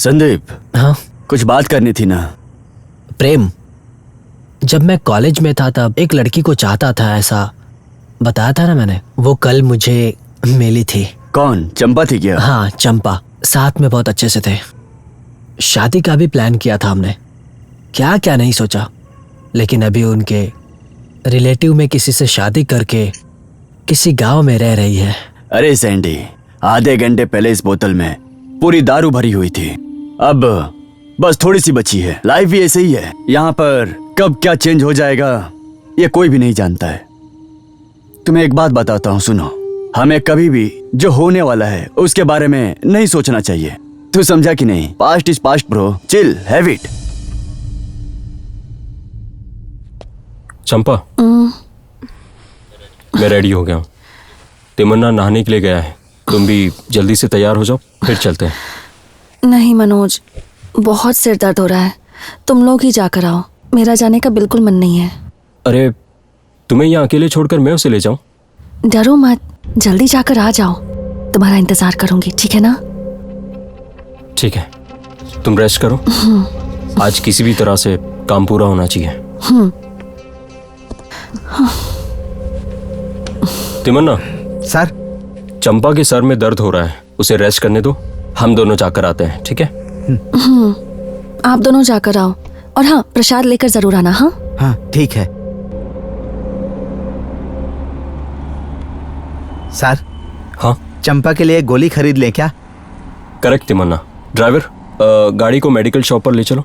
संदीप। हाँ कुछ बात करनी थी ना। प्रेम, जब मैं कॉलेज में था तब एक लड़की को चाहता था, ऐसा बताया था ना मैंने। वो कल मुझे मिली थी। कौन? चंपा थी क्या? हाँ चंपा। साथ में बहुत अच्छे से थे। शादी का भी प्लान किया था हमने, क्या क्या नहीं सोचा। लेकिन अभी उनके रिलेटिव में किसी से शादी करके किसी गांव में रह रही है। अरे सैंडी, आधे घंटे पहले इस बोतल में पूरी दारू भरी हुई थी, अब बस थोड़ी सी बची है। लाइफ भी ऐसे ही है, यहाँ पर कब क्या चेंज हो जाएगा ये कोई भी नहीं जानता है। तुम्हें एक बात बताता हूँ, सुनो। हमें कभी भी जो होने वाला है उसके बारे में नहीं सोचना चाहिए। तू समझा कि नहीं? Past is past bro, chill, have it. Champa, मैं रेडी हो गया हूँ। तिमन्ना नहाने के लिए गया है, तुम भी जल्दी से तैयार हो जाओ, फिर चलते हैं। नहीं मनोज, बहुत सिर दर्द हो रहा है, तुम लोग ही जाकर आओ। मेरा जाने का बिल्कुल मन नहीं है। अरे तुम्हें यहाँ अकेले छोड़कर मैं उसे ले जाऊं? डरो मत, जल्दी जाकर आ जाओ। तुम्हारा इंतजार करूंगी, ठीक है ना? ठीक है, तुम रेस्ट करो। आज किसी भी तरह से काम पूरा होना चाहिए। तिमन्ना। सर। चंपा के सर में दर्द हो रहा है, उसे रेस्ट करने दो। हम दोनों जाकर आते हैं, ठीक है? आप दोनों जाकर आओ, और हाँ, प्रसाद लेकर जरूर आना। हाँ हाँ ठीक है। सर। हाँ। चंपा के लिए गोली खरीद लें क्या? करेक्ट तिमन्ना। ड्राइवर, गाड़ी को मेडिकल शॉप पर ले चलो।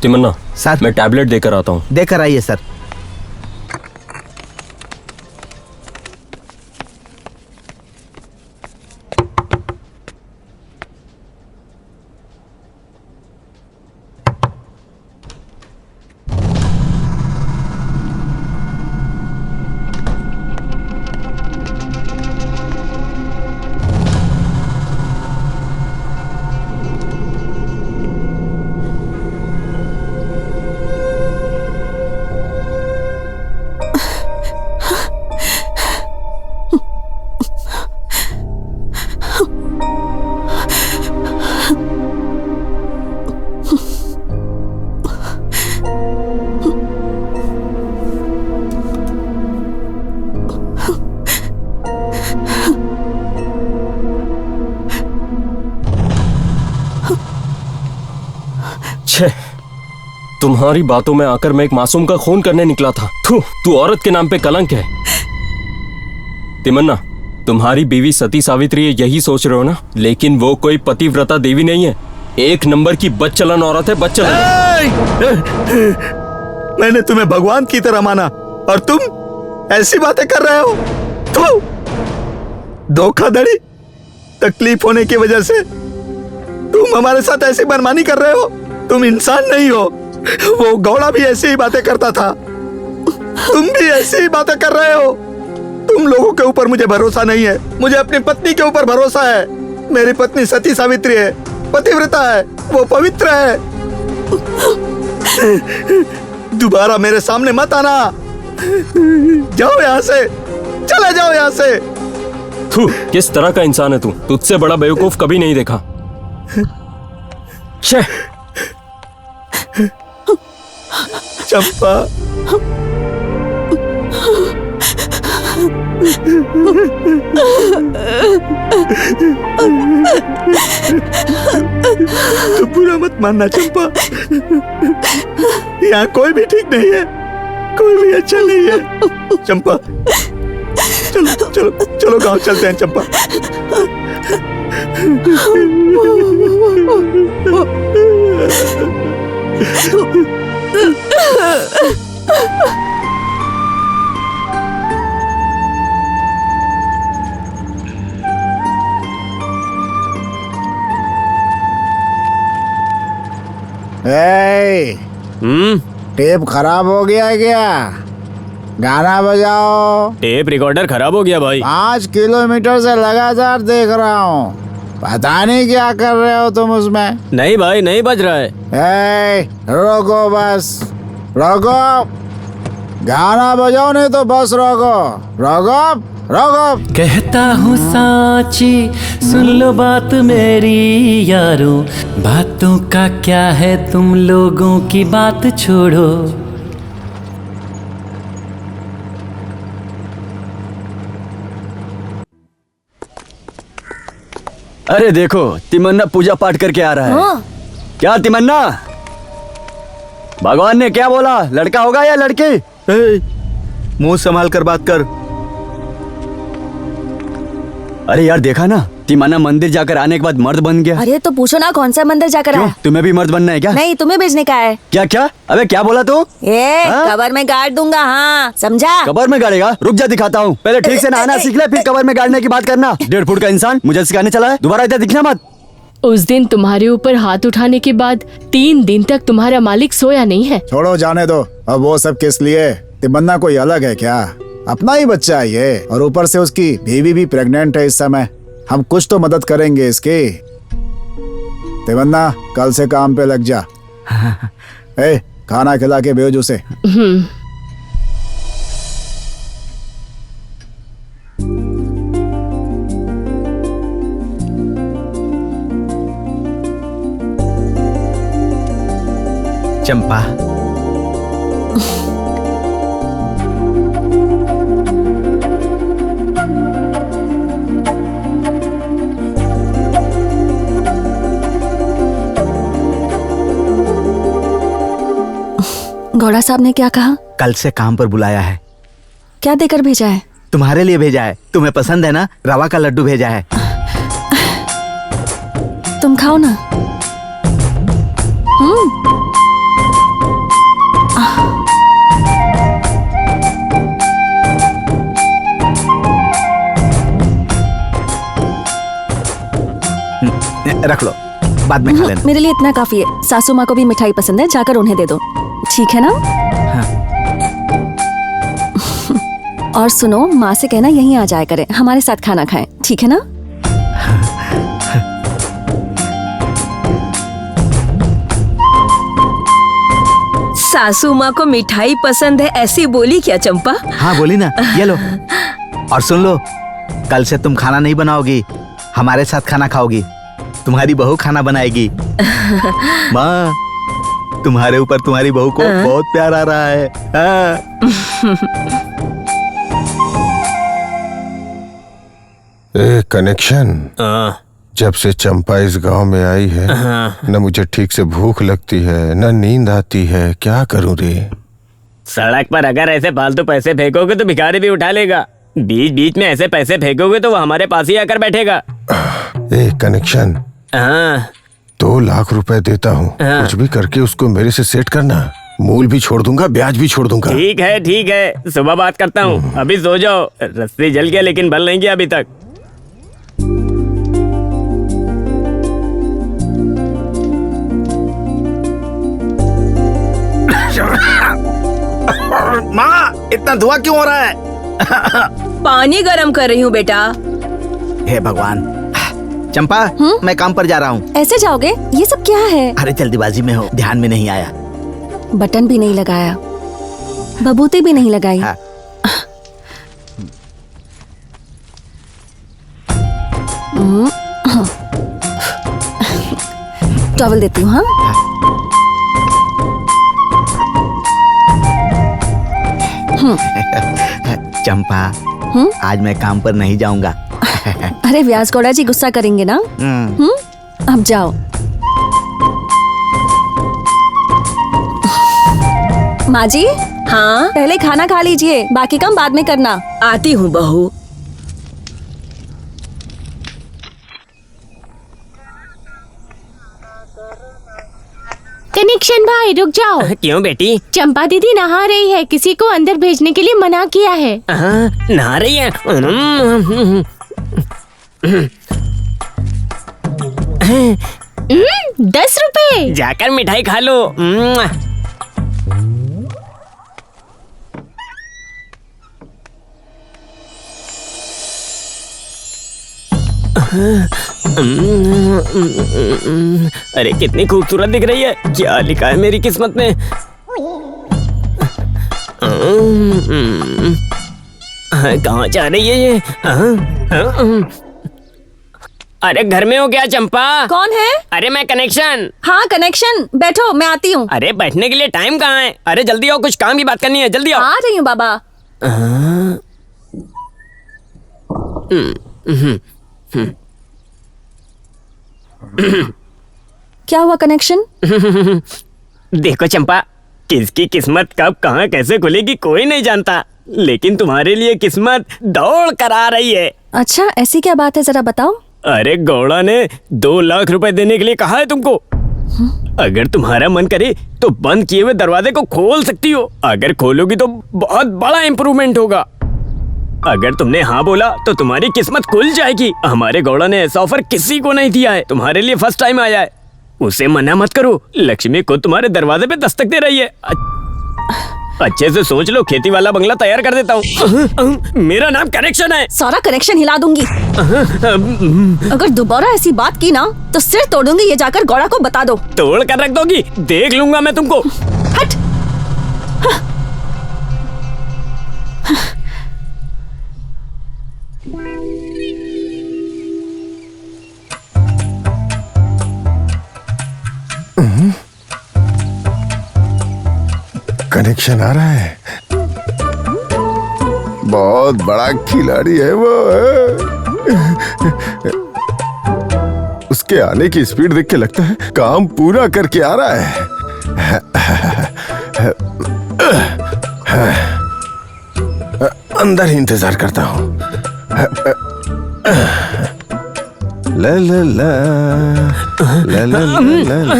तिमन्ना सर, मैं टैबलेट देकर आता हूँ। देकर आइए सर। तुम्हारी बातों में आकर मैं एक मासूम का खून करने निकला था। तू औरत के नाम पे कलंक है। तिमन्ना, तुम्हारी बीवी सती सावित्री यही सोच रहे हो ना? लेकिन वो कोई पतिव्रता देवी नहीं है, एक नंबर की बदचलन औरत है, बदचलन। मैंने तुम्हें भगवान की तरह माना और तुम ऐसी बातें कर रहे हो। धोखाधड़ी, तकलीफ होने की वजह से तुम हमारे साथ ऐसी मनमानी कर रहे हो। तुम इंसान नहीं हो। वो गौड़ा भी ऐसी ही बातें करता था, तुम भी ऐसी ही बातें कर रहे हो। तुम लोगों के ऊपर मुझे भरोसा नहीं है, मुझे अपनी पत्नी के ऊपर भरोसा है। मेरी पत्नी सती सावित्री है, पतिव्रता है, वो पवित्र है। दोबारा मेरे सामने मत आना। जाओ यहाँ से, चले जाओ यहाँ से। किस तरह का इंसान है तू? तुझसे बड़ा बेवकूफ कभी नहीं देखा। चंपा, तू बुरा मत मानना चंपा। यहाँ कोई भी ठीक नहीं है, कोई भी अच्छा नहीं है। चंपा, चलो चलो चलो गांव चलते हैं चंपा। टेप खराब हो गया है क्या? गाना बजाओ। टेप रिकॉर्डर खराब हो गया भाई। 5 किलोमीटर से लगातार देख रहा हूँ। पता नहीं क्या कर रहे हो तुम उसमें। नहीं भाई, नहीं बज रहा है। रोको बस, रोको। गाना बजाओ नहीं तो बस रोको, रोको रोको। कहता हूँ साची, सुन लो बात मेरी यारो, बातों का क्या है, तुम लोगों की बात छोड़ो। अरे देखो, तिमन्ना पूजा पाठ करके आ रहा है। हाँ। क्या तिमन्ना, भगवान ने क्या बोला, लड़का होगा या लड़की? मुंह संभाल कर बात कर। अरे यार देखा ना, तिमन्ना मंदिर जाकर आने के बाद मर्द बन गया। अरे तो पूछो ना कौन सा मंदिर जाकर क्यों, आया? तुम्हें भी मर्द बनना है क्या? नहीं, तुम्हें भेजने का है। क्या क्या? अबे क्या बोला तू? कबर में गाड़ दूंगा। हाँ समझा? कबर में गाड़ेगा? रुक जा दिखाता हूँ, पहले ठीक से नहाना सीख ले, फिर कबर में गाड़ने की बात करना। 1.5 फुट का इंसान मुझे सिखाने चला है, दोबारा इधर दिखना मत। उस दिन तुम्हारे ऊपर हाथ उठाने के बाद 3 दिन तक तुम्हारा मालिक सोया नहीं है। छोड़ो, जाने दो। अब वो सब किस लिए? तिमन्ना कोई अलग है क्या? अपना ही बच्चा है ये, और ऊपर से उसकी बीवी भी प्रेग्नेंट है इस समय। हम कुछ तो मदद करेंगे इसकी। तिमन्ना कल से काम पे लग जा। खाना खिला के भेज उसे। चंपा, गौड़ा साहब ने क्या कहा? कल से काम पर बुलाया है। क्या देकर भेजा है? तुम्हारे लिए भेजा है, तुम्हें पसंद है ना, रवा का लड्डू भेजा है। तुम खाओ ना। रख लो, बाद में खा लेना। मेरे लिए इतना काफी है। सासू माँ को भी मिठाई पसंद है, जाकर उन्हें दे दो, ठीक है ना? हाँ। और सुनो, माँ से कहना यहीं आ जाया करे, हमारे साथ खाना खाएं, ठीक है ना? सासू माँ को मिठाई पसंद है ऐसी बोली क्या चंपा? हाँ बोली ना, ये लो। और सुन लो, कल से तुम खाना नहीं बनाओगी, हमारे साथ खाना खाओगी। तुम्हारी बहू खाना बनाएगी। माँ, तुम्हारे ऊपर तुम्हारी बहू को बहुत प्यार आ रहा है। ए कनेक्शन, जब से चंपा इस गांव में आई है, न मुझे ठीक से भूख लगती है, न नींद आती है। क्या करूं रे? सड़क पर अगर ऐसे फालतू पैसे फेंकोगे तो भिखारी भी उठा लेगा। बीच बीच में ऐसे पैसे फेंकोगे तो वो हमारे पास ही आकर बैठेगा। ए कनेक्शन, 2 लाख रुपए देता हूँ, कुछ भी करके उसको मेरे से सेट करना। मूल भी छोड़ दूंगा, ब्याज भी छोड़ दूंगा। ठीक है, सुबह बात करता हूँ। अभी सो जाओ। रस्सी जल गया लेकिन बल नहीं गया अभी तक। माँ, इतना धुआं क्यों हो रहा है? पानी गरम कर रही हूँ बेटा। हे भगवान। चंपा, मैं काम पर जा रहा हूँ। ऐसे जाओगे? ये सब क्या है? अरे जल्दीबाजी में हो, ध्यान में नहीं आया। बटन भी नहीं लगाया, बबूती भी नहीं लगाई। हाँ। टॉवल देती हूँ। हाँ, चंपा, आज मैं काम पर नहीं जाऊंगा। अरे व्यास गौड़ा जी गुस्सा करेंगे ना? अब जाओ। माँ जी। हाँ, पहले खाना खा लीजिए, बाकी काम बाद में करना। आती हूँ बहू। कनेक्शन भाई रुक जाओ। क्यों बेटी? चंपा दीदी नहा रही है, किसी को अंदर भेजने के लिए मना किया है। नहा रही है? 10 रुपए। जाकर मिठाई खा लो। अरे कितनी खूबसूरत दिख रही है, क्या लिखा है मेरी किस्मत में? कहाँ जा रही है ये? अरे घर में हो क्या चंपा? कौन है? अरे मैं कनेक्शन। हाँ कनेक्शन, बैठो मैं आती हूँ। अरे बैठने के लिए टाइम कहाँ है? अरे जल्दी आओ, कुछ काम की बात करनी है, जल्दी आओ। आ रही हूँ बाबा। क्या हुआ कनेक्शन? देखो चंपा, किसकी किस्मत कब कहाँ कैसे खुलेगी कोई नहीं जानता, लेकिन तुम्हारे लिए किस्मत दौड़ कर आ रही है। अच्छा ऐसी क्या बात है, जरा बताओ। अरे गौड़ा ने 2 लाख रुपए देने के लिए कहा है तुमको। अगर तुम्हारा मन करे तो बंद किए हुए दरवाजे को खोल सकती हो। अगर खोलोगी तो बहुत बड़ा इम्प्रूवमेंट होगा। अगर तुमने हाँ बोला तो तुम्हारी किस्मत खुल जाएगी। हमारे गौड़ा ने ऐसा ऑफर किसी को नहीं दिया है, तुम्हारे लिए फर्स्ट टाइम आया है। उसे मना मत करो, लक्ष्मी को तुम्हारे दरवाजे पे दस्तक दे रही है। अच्छे से सोच लो, खेती वाला बंगला तैयार कर देता हूँ। मेरा नाम कनेक्शन है। सारा कनेक्शन हिला दूंगी। अगर दोबारा ऐसी बात की ना तो सिर तोड़ूंगी, ये जाकर गौड़ा को बता दो। तोड़ कर रख दोगी, देख लूंगा मैं तुमको। हट। कनेक्शन आ रहा है, बहुत बड़ा खिलाड़ी है वो। उसके आने की स्पीड देख के लगता है काम पूरा करके आ रहा है। अंदर ही इंतजार करता हूँ। ला ला ला ला ला ला ला।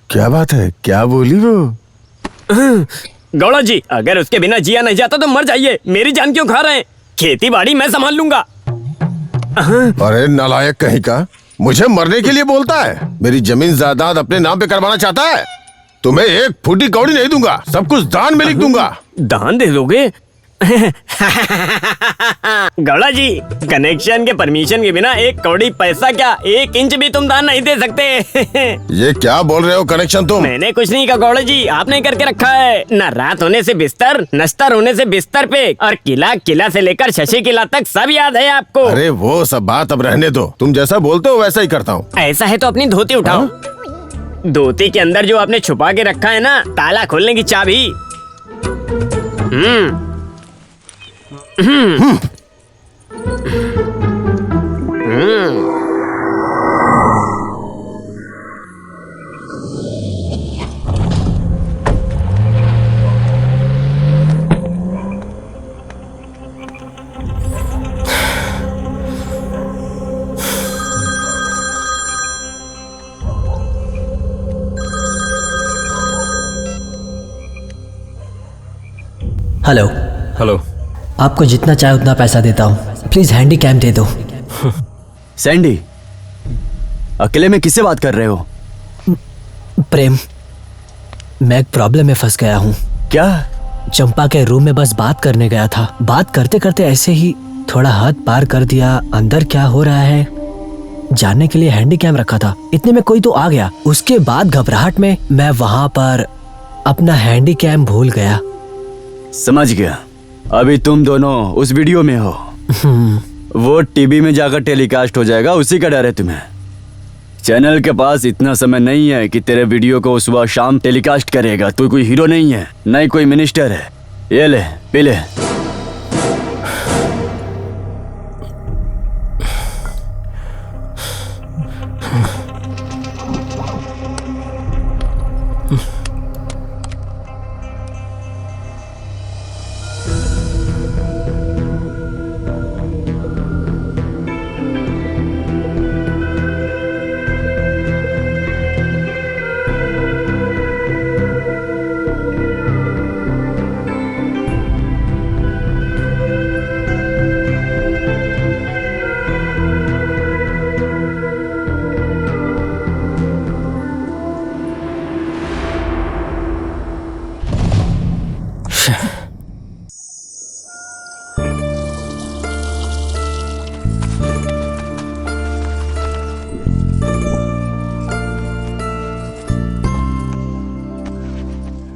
क्या बात है, क्या बोली वो? गौड़ा जी, अगर उसके बिना जिया नहीं जाता तो मर जाइए, मेरी जान क्यों खा रहे हैं? खेती बाड़ी मैं संभाल लूंगा। अरे नालायक कहीं का, मुझे मरने के लिए बोलता है। मेरी जमीन जायदाद अपने नाम पे करवाना चाहता है। तुम्हें 1 फूटी कौड़ी नहीं दूंगा, सब कुछ दान में लिख दूंगा। दान दे दोगे? गौड़ा जी, कनेक्शन के परमिशन के बिना 1 कौड़ी पैसा क्या 1 इंच भी तुम दान नहीं दे सकते। ये क्या बोल रहे हो कनेक्शन तुम? मैंने कुछ नहीं कहा गौड़ा जी, आपने करके रखा है। न रात होने से बिस्तर, नश्तर होने से बिस्तर पे, और किला से लेकर शशि किला तक सब याद है आपको। अरे वो सब बात अब रहने दो, तुम जैसा बोलते हो वैसा ही करता हूँ। ऐसा है तो अपनी धोती उठाओ। धोती के अंदर जो आपने छुपा के रखा है ना, ताला खोलने की चाबी। हेलो। हेलो। आपको जितना चाहे उतना पैसा देता हूँ, प्लीज हैंडी कैम दे दो। सैंडी, अकेले में किससे बात कर रहे हो? प्रेम, मैं एक प्रॉब्लम में फंस गया हूँ। क्या? चंपा के रूम में बस बात करने गया था, बात करते करते ऐसे ही थोड़ा हद पार कर दिया। अंदर क्या हो रहा है जानने के लिए हैंडी कैम रखा था, इतने में कोई तो आ गया। उसके बाद घबराहट में मैं वहां पर अपना हैंडी कैम भूल गया। समझ गया। अभी तुम दोनों उस वीडियो में हो। वो टीवी में जाकर टेलीकास्ट हो जाएगा, उसी का डर है तुम्हें। चैनल के पास इतना समय नहीं है कि तेरे वीडियो को सुबह शाम टेलीकास्ट करेगा। तू कोई हीरो नहीं है, नहीं कोई मिनिस्टर है। ये ले, पी ले।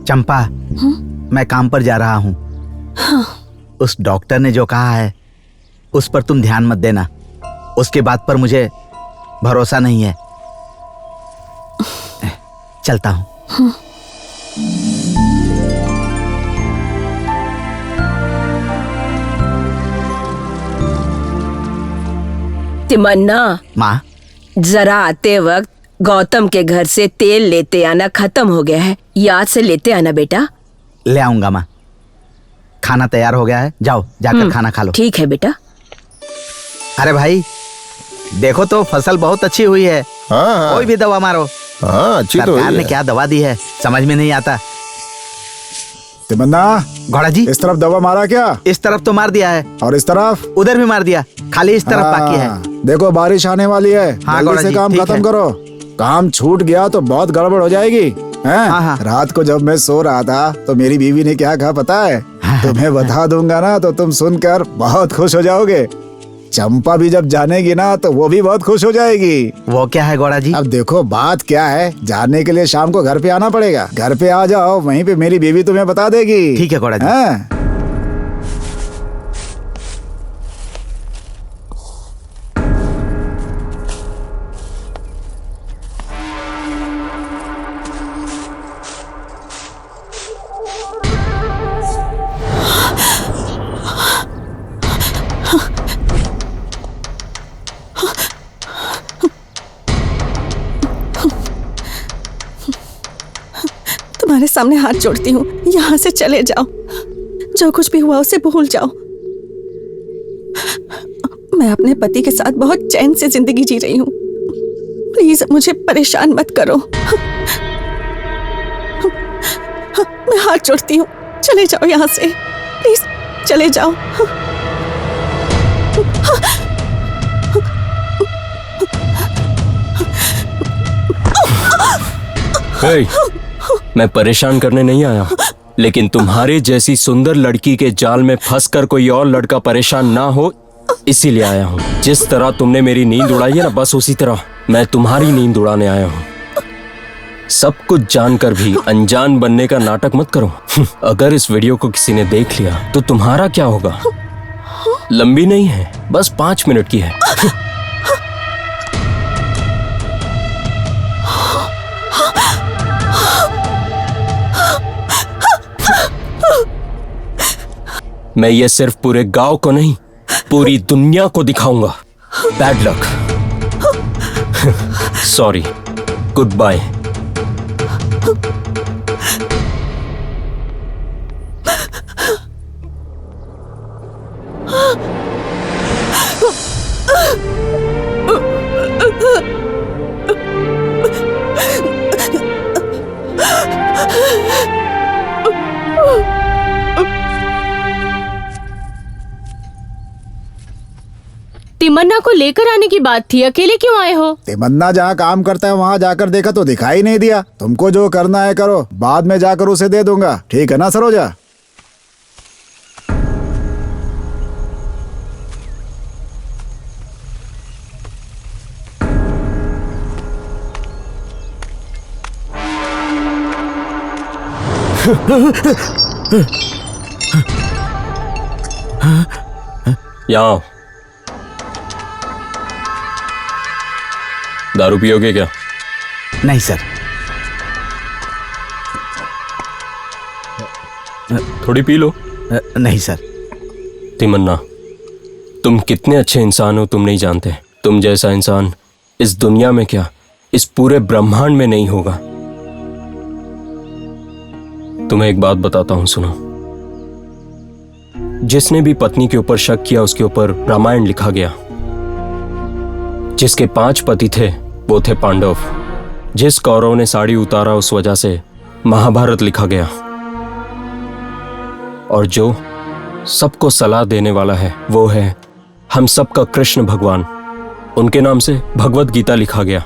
चंपा, मैं काम पर जा रहा हूँ। उस डॉक्टर ने जो कहा है उस पर तुम ध्यान मत देना। उसके बात पर मुझे भरोसा नहीं है। चलता हूँ। तिमन्ना, माँ, जरा आते वक्त गौतम के घर से तेल लेते आना, खत्म हो गया है, याद से लेते आना बेटा। ले आऊंगा माँ। खाना तैयार हो गया है, जाओ जाकर खाना खा लो। ठीक है बेटा। अरे भाई देखो तो फसल बहुत अच्छी हुई है। हाँ, कोई भी दवा मारो। हाँ, अच्छी तो सरकार हुई ने है। क्या दवा दी है समझ में नहीं आता। तिमन्ना, घोड़ा जी, इस तरफ दवा मारा क्या? इस तरफ तो मार दिया है और इस तरफ? उधर भी मार दिया, खाली इस तरफ बाकी है। देखो बारिश आने वाली है, हाँ, जल्दी गौड़ा से जी, काम ठीक खत्म है। करो। काम छूट गया तो बहुत गड़बड़ हो जाएगी। हैं? हाँ। रात को जब मैं सो रहा था तो मेरी बीवी ने क्या कहा पता है? तुम्हें बता दूंगा ना तो तुम सुनकर बहुत खुश हो जाओगे। चंपा भी जब जानेगी ना तो वो भी बहुत खुश हो जाएगी। वो क्या है घोड़ा जी? अब देखो बात क्या है, जानने के लिए शाम को घर पे आना पड़ेगा। घर पे आ जाओ, वहीं पे मेरी बीवी तुम्हें बता देगी। ठीक है घोड़ा जी। हाँ? तुम्हारे सामने हाथ जोड़ती हूँ, यहाँ से चले जाओ। जो कुछ भी हुआ उसे भूल जाओ। मैं अपने पति के साथ बहुत चैन से जिंदगी जी रही हूँ। प्लीज मुझे परेशान मत करो। मैं हाथ जोड़ती हूँ, चले जाओ यहाँ से, प्लीज चले जाओ। हे, मैं परेशान करने नहीं आया हूँ, लेकिन तुम्हारे जैसी सुंदर लड़की के जाल में फंसकर कोई और लड़का परेशान ना हो इसीलिए आया हूँ। जिस तरह तुमने मेरी नींद उड़ाई है ना, बस उसी तरह मैं तुम्हारी नींद उड़ाने आया हूँ। सब कुछ जानकर भी अनजान बनने का नाटक मत करो। अगर इस वीडियो को किसी ने देख लिया तो तुम्हारा क्या होगा? लंबी नहीं है, बस 5 मिनट की है। मैं ये सिर्फ पूरे गांव को नहीं, पूरी दुनिया को दिखाऊंगा। Bad luck. Sorry, good bye. Timanna को लेकर आने की बात थी, अकेले क्यों आए हो? तिमन्ना जहाँ काम करता है वहाँ जाकर देखा तो दिखाई नहीं दिया। तुमको जो करना है करो, बाद में जाकर उसे दे दूंगा। ठीक है ना सरोजा? यहाँ दारू पियोगे क्या? नहीं सर। थोड़ी पी लो। नहीं सर। तिमन्ना, तुम कितने अच्छे इंसान हो तुम नहीं जानते। तुम जैसा इंसान इस दुनिया में क्या, इस पूरे ब्रह्मांड में नहीं होगा। तुम्हें एक बात बताता हूं, सुनो। जिसने भी पत्नी के ऊपर शक किया उसके ऊपर रामायण लिखा गया। जिसके 5 पति थे वो थे पांडव। जिस कौरव ने साड़ी उतारा उस वजह से महाभारत लिखा गया। और जो सबको सलाह देने वाला है वो है हम सबका कृष्ण भगवान। उनके नाम से भगवत गीता लिखा गया।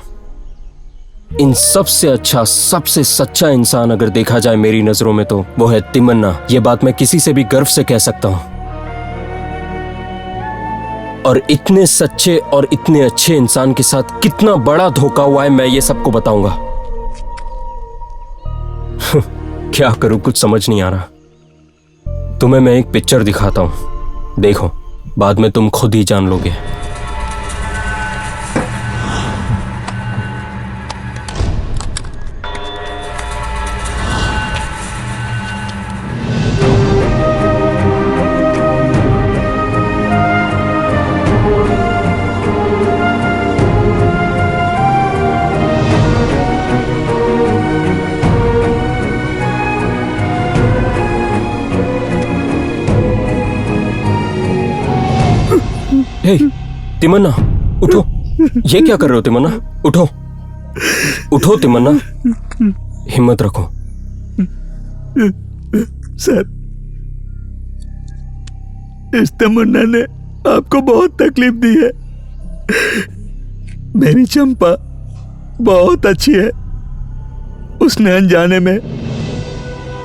इन सबसे अच्छा, सबसे सच्चा इंसान अगर देखा जाए मेरी नजरों में तो वो है तिमन्ना। ये बात मैं किसी से भी गर्व से कह सकता हूं। और इतने सच्चे और इतने अच्छे इंसान के साथ कितना बड़ा धोखा हुआ है मैं ये सबको बताऊंगा। क्या करूं, कुछ समझ नहीं आ रहा। तुम्हें मैं एक पिक्चर दिखाता हूं, देखो, बाद में तुम खुद ही जान लोगे। हे तिमन्ना, उठो। ये क्या कर रहे हो तिमन्ना? उठो, उठो तिमन्ना, हिम्मत रखो। सर, इस तमन्ना ने आपको बहुत तकलीफ दी है। मेरी चंपा बहुत अच्छी है, उसने अनजाने में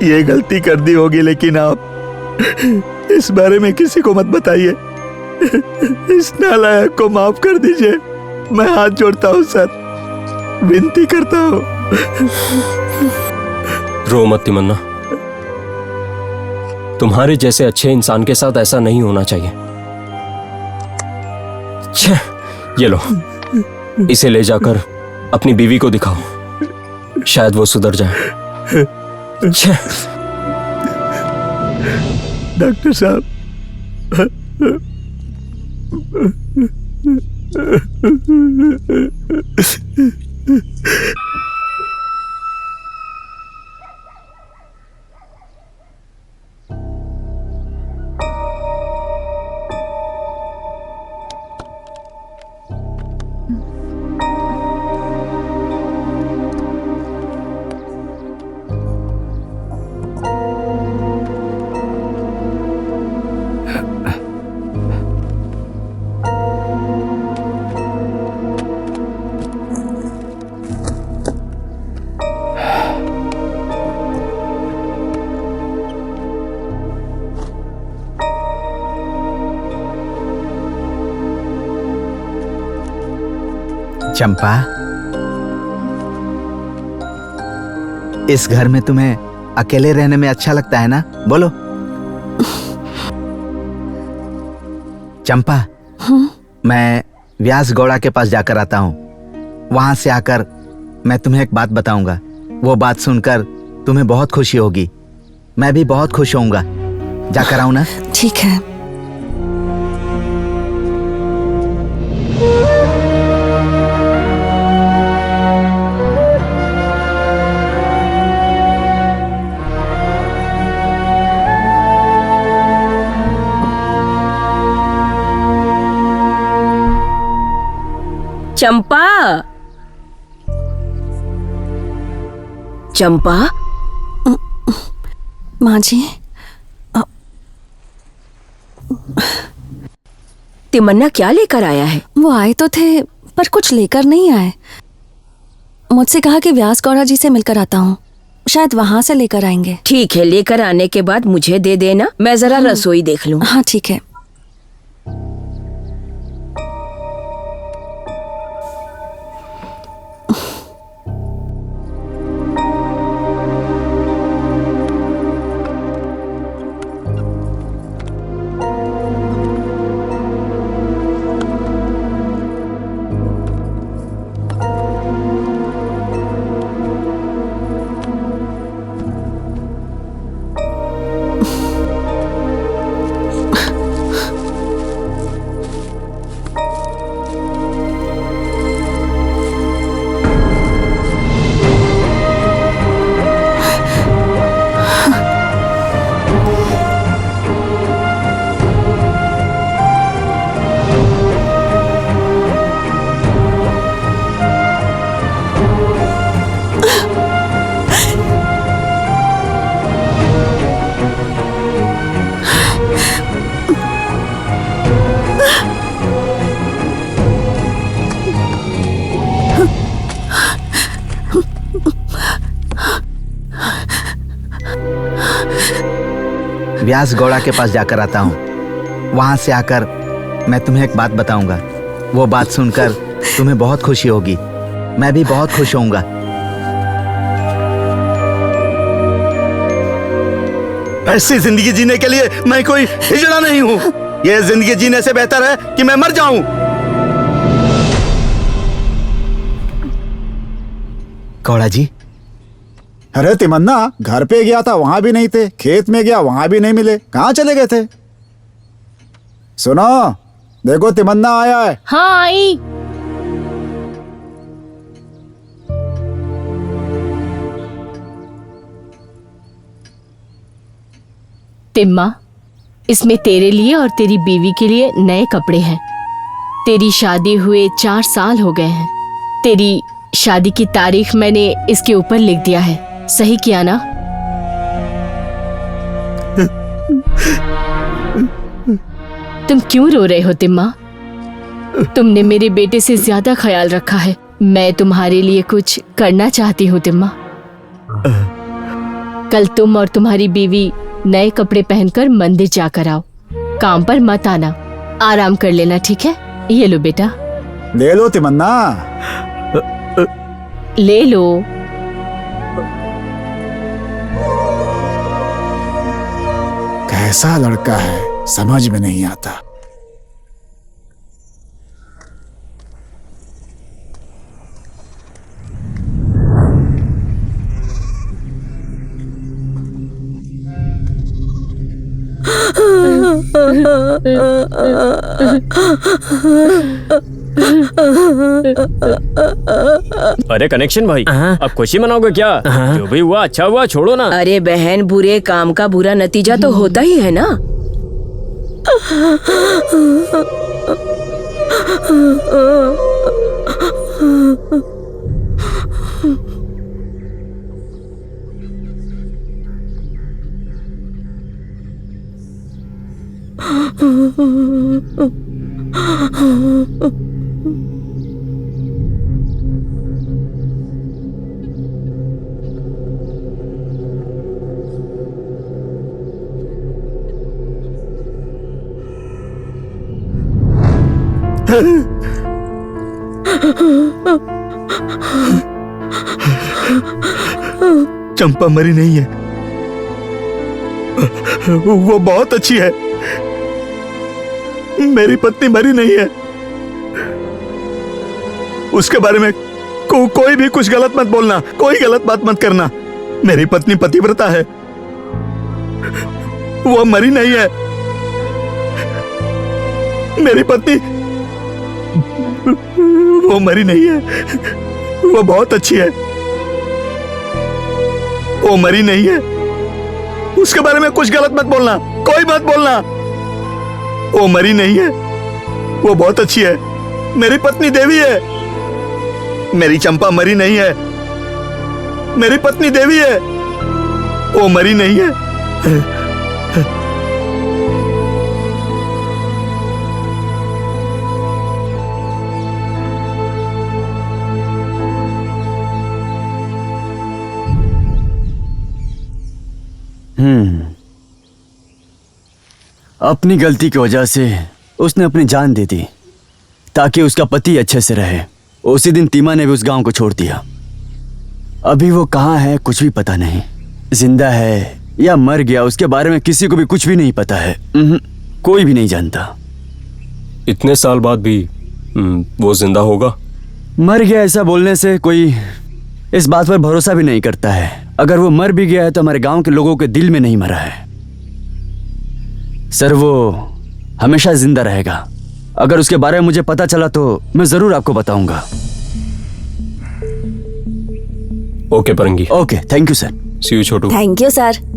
ये गलती कर दी होगी, लेकिन आप इस बारे में किसी को मत बताइए। इस नालायक को माफ कर दीजिए, मैं हाथ जोड़ता हूँ सर, विनती करता हूँ। रो मत तिमन्ना, तुम्हारे जैसे अच्छे इंसान के साथ ऐसा नहीं होना चाहिए। छे, ये लो, इसे ले जाकर अपनी बीवी को दिखाओ, शायद वो सुधर जाए। छे। डॉक्टर साहब, चंपा, इस घर में तुम्हें अकेले रहने में अच्छा लगता है ना? बोलो। चंपा, मैं व्यास गौड़ा के पास जाकर आता हूँ। वहां से आकर मैं तुम्हें एक बात बताऊंगा। वो बात सुनकर तुम्हें बहुत खुशी होगी, मैं भी बहुत खुश होऊंगा। जाकर आऊं ना? ठीक है। चंपा, चंपा, माँ जी, तिमन्ना क्या लेकर आया है? वो आए तो थे पर कुछ लेकर नहीं आए। मुझसे कहा कि व्यास गौड़ा जी से मिलकर आता हूँ, शायद वहां से लेकर आएंगे। ठीक है, लेकर आने के बाद मुझे दे देना, मैं जरा रसोई देख लूं। हाँ ठीक है। व्यास गौड़ा के पास जाकर आता हूँ। वहां से आकर मैं तुम्हें एक बात बताऊंगा। वो बात सुनकर तुम्हें बहुत खुशी होगी, मैं भी बहुत खुश होऊंगा। ऐसी जिंदगी जीने के लिए मैं कोई हिजड़ा नहीं हूँ। ये जिंदगी जीने से बेहतर है कि मैं मर जाऊं। कौड़ा जी। अरे तिमन्ना, घर पे गया था वहां भी नहीं थे, खेत में गया वहां भी नहीं मिले, कहाँ चले गए थे? सुनो, देखो तिमन्ना आया है। हाँ आई। तिम्मा, इसमें तेरे लिए और तेरी बीवी के लिए नए कपड़े हैं। तेरी शादी हुए 4 साल हो गए हैं। तेरी शादी की तारीख मैंने इसके ऊपर लिख दिया है। सही किया ना? तुम क्यों रो रहे हो तिम्मा? तुमने मेरे बेटे से ज्यादा ख्याल रखा है। मैं तुम्हारे लिए कुछ करना चाहती हूँ तिम्मा। कल तुम और तुम्हारी बीवी नए कपड़े पहनकर मंदिर जाकर आओ। काम पर मत आना, आराम कर लेना, ठीक है? ये लो बेटा। ले लो तिमन्ना। ले लो। कैसा लड़का है, समझ में नहीं आता। अरे कनेक्शन भाई, अब खुशी मनाओगे क्या? जो भी हुआ अच्छा हुआ, छोड़ो ना। अरे बहन, बुरे काम का बुरा नतीजा तो होता ही है ना। चंपा मरी नहीं है, वो बहुत अच्छी है। मेरी पत्नी मरी नहीं है। उसके बारे में कोई भी कुछ गलत मत बोलना, कोई गलत बात मत करना। मेरी पत्नी पतिव्रता है, वो मरी नहीं है। मेरी पत्नी वो मरी नहीं है, वो बहुत अच्छी है। वो मरी नहीं है। उसके बारे में कुछ गलत मत बोलना, कोई मत बोलना। वो मरी नहीं है, वो बहुत अच्छी है। मेरी पत्नी देवी है। मेरी चंपा मरी नहीं है। मेरी पत्नी देवी है, वो मरी नहीं है। अपनी गलती की वजह से उसने अपनी जान दे दी ताकि उसका पति अच्छे से रहे। उसी दिन तीमा ने भी उस गांव को छोड़ दिया। अभी वो कहाँ है कुछ भी पता नहीं। जिंदा है या मर गया उसके बारे में किसी को भी कुछ भी नहीं पता है। कोई भी नहीं जानता। इतने साल बाद भी वो जिंदा होगा? मर गया ऐसा बोलने से कोई इस बात पर भरोसा भी नहीं करता है। अगर वो मर भी गया है तो हमारे गांव के लोगों के दिल में नहीं मरा है। सर, वो हमेशा जिंदा रहेगा। अगर उसके बारे में मुझे पता चला तो मैं जरूर आपको बताऊंगा। Okay Parangi. Okay, thank you sir. See you Chhotu. Thank you sir.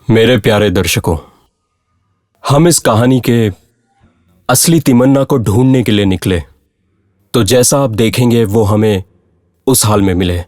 मेरे प्यारे दर्शकों, हम इस कहानी के असली तिमन्ना को ढूंढने के लिए निकले, तो जैसा आप देखेंगे वो हमें उस हाल में मिले।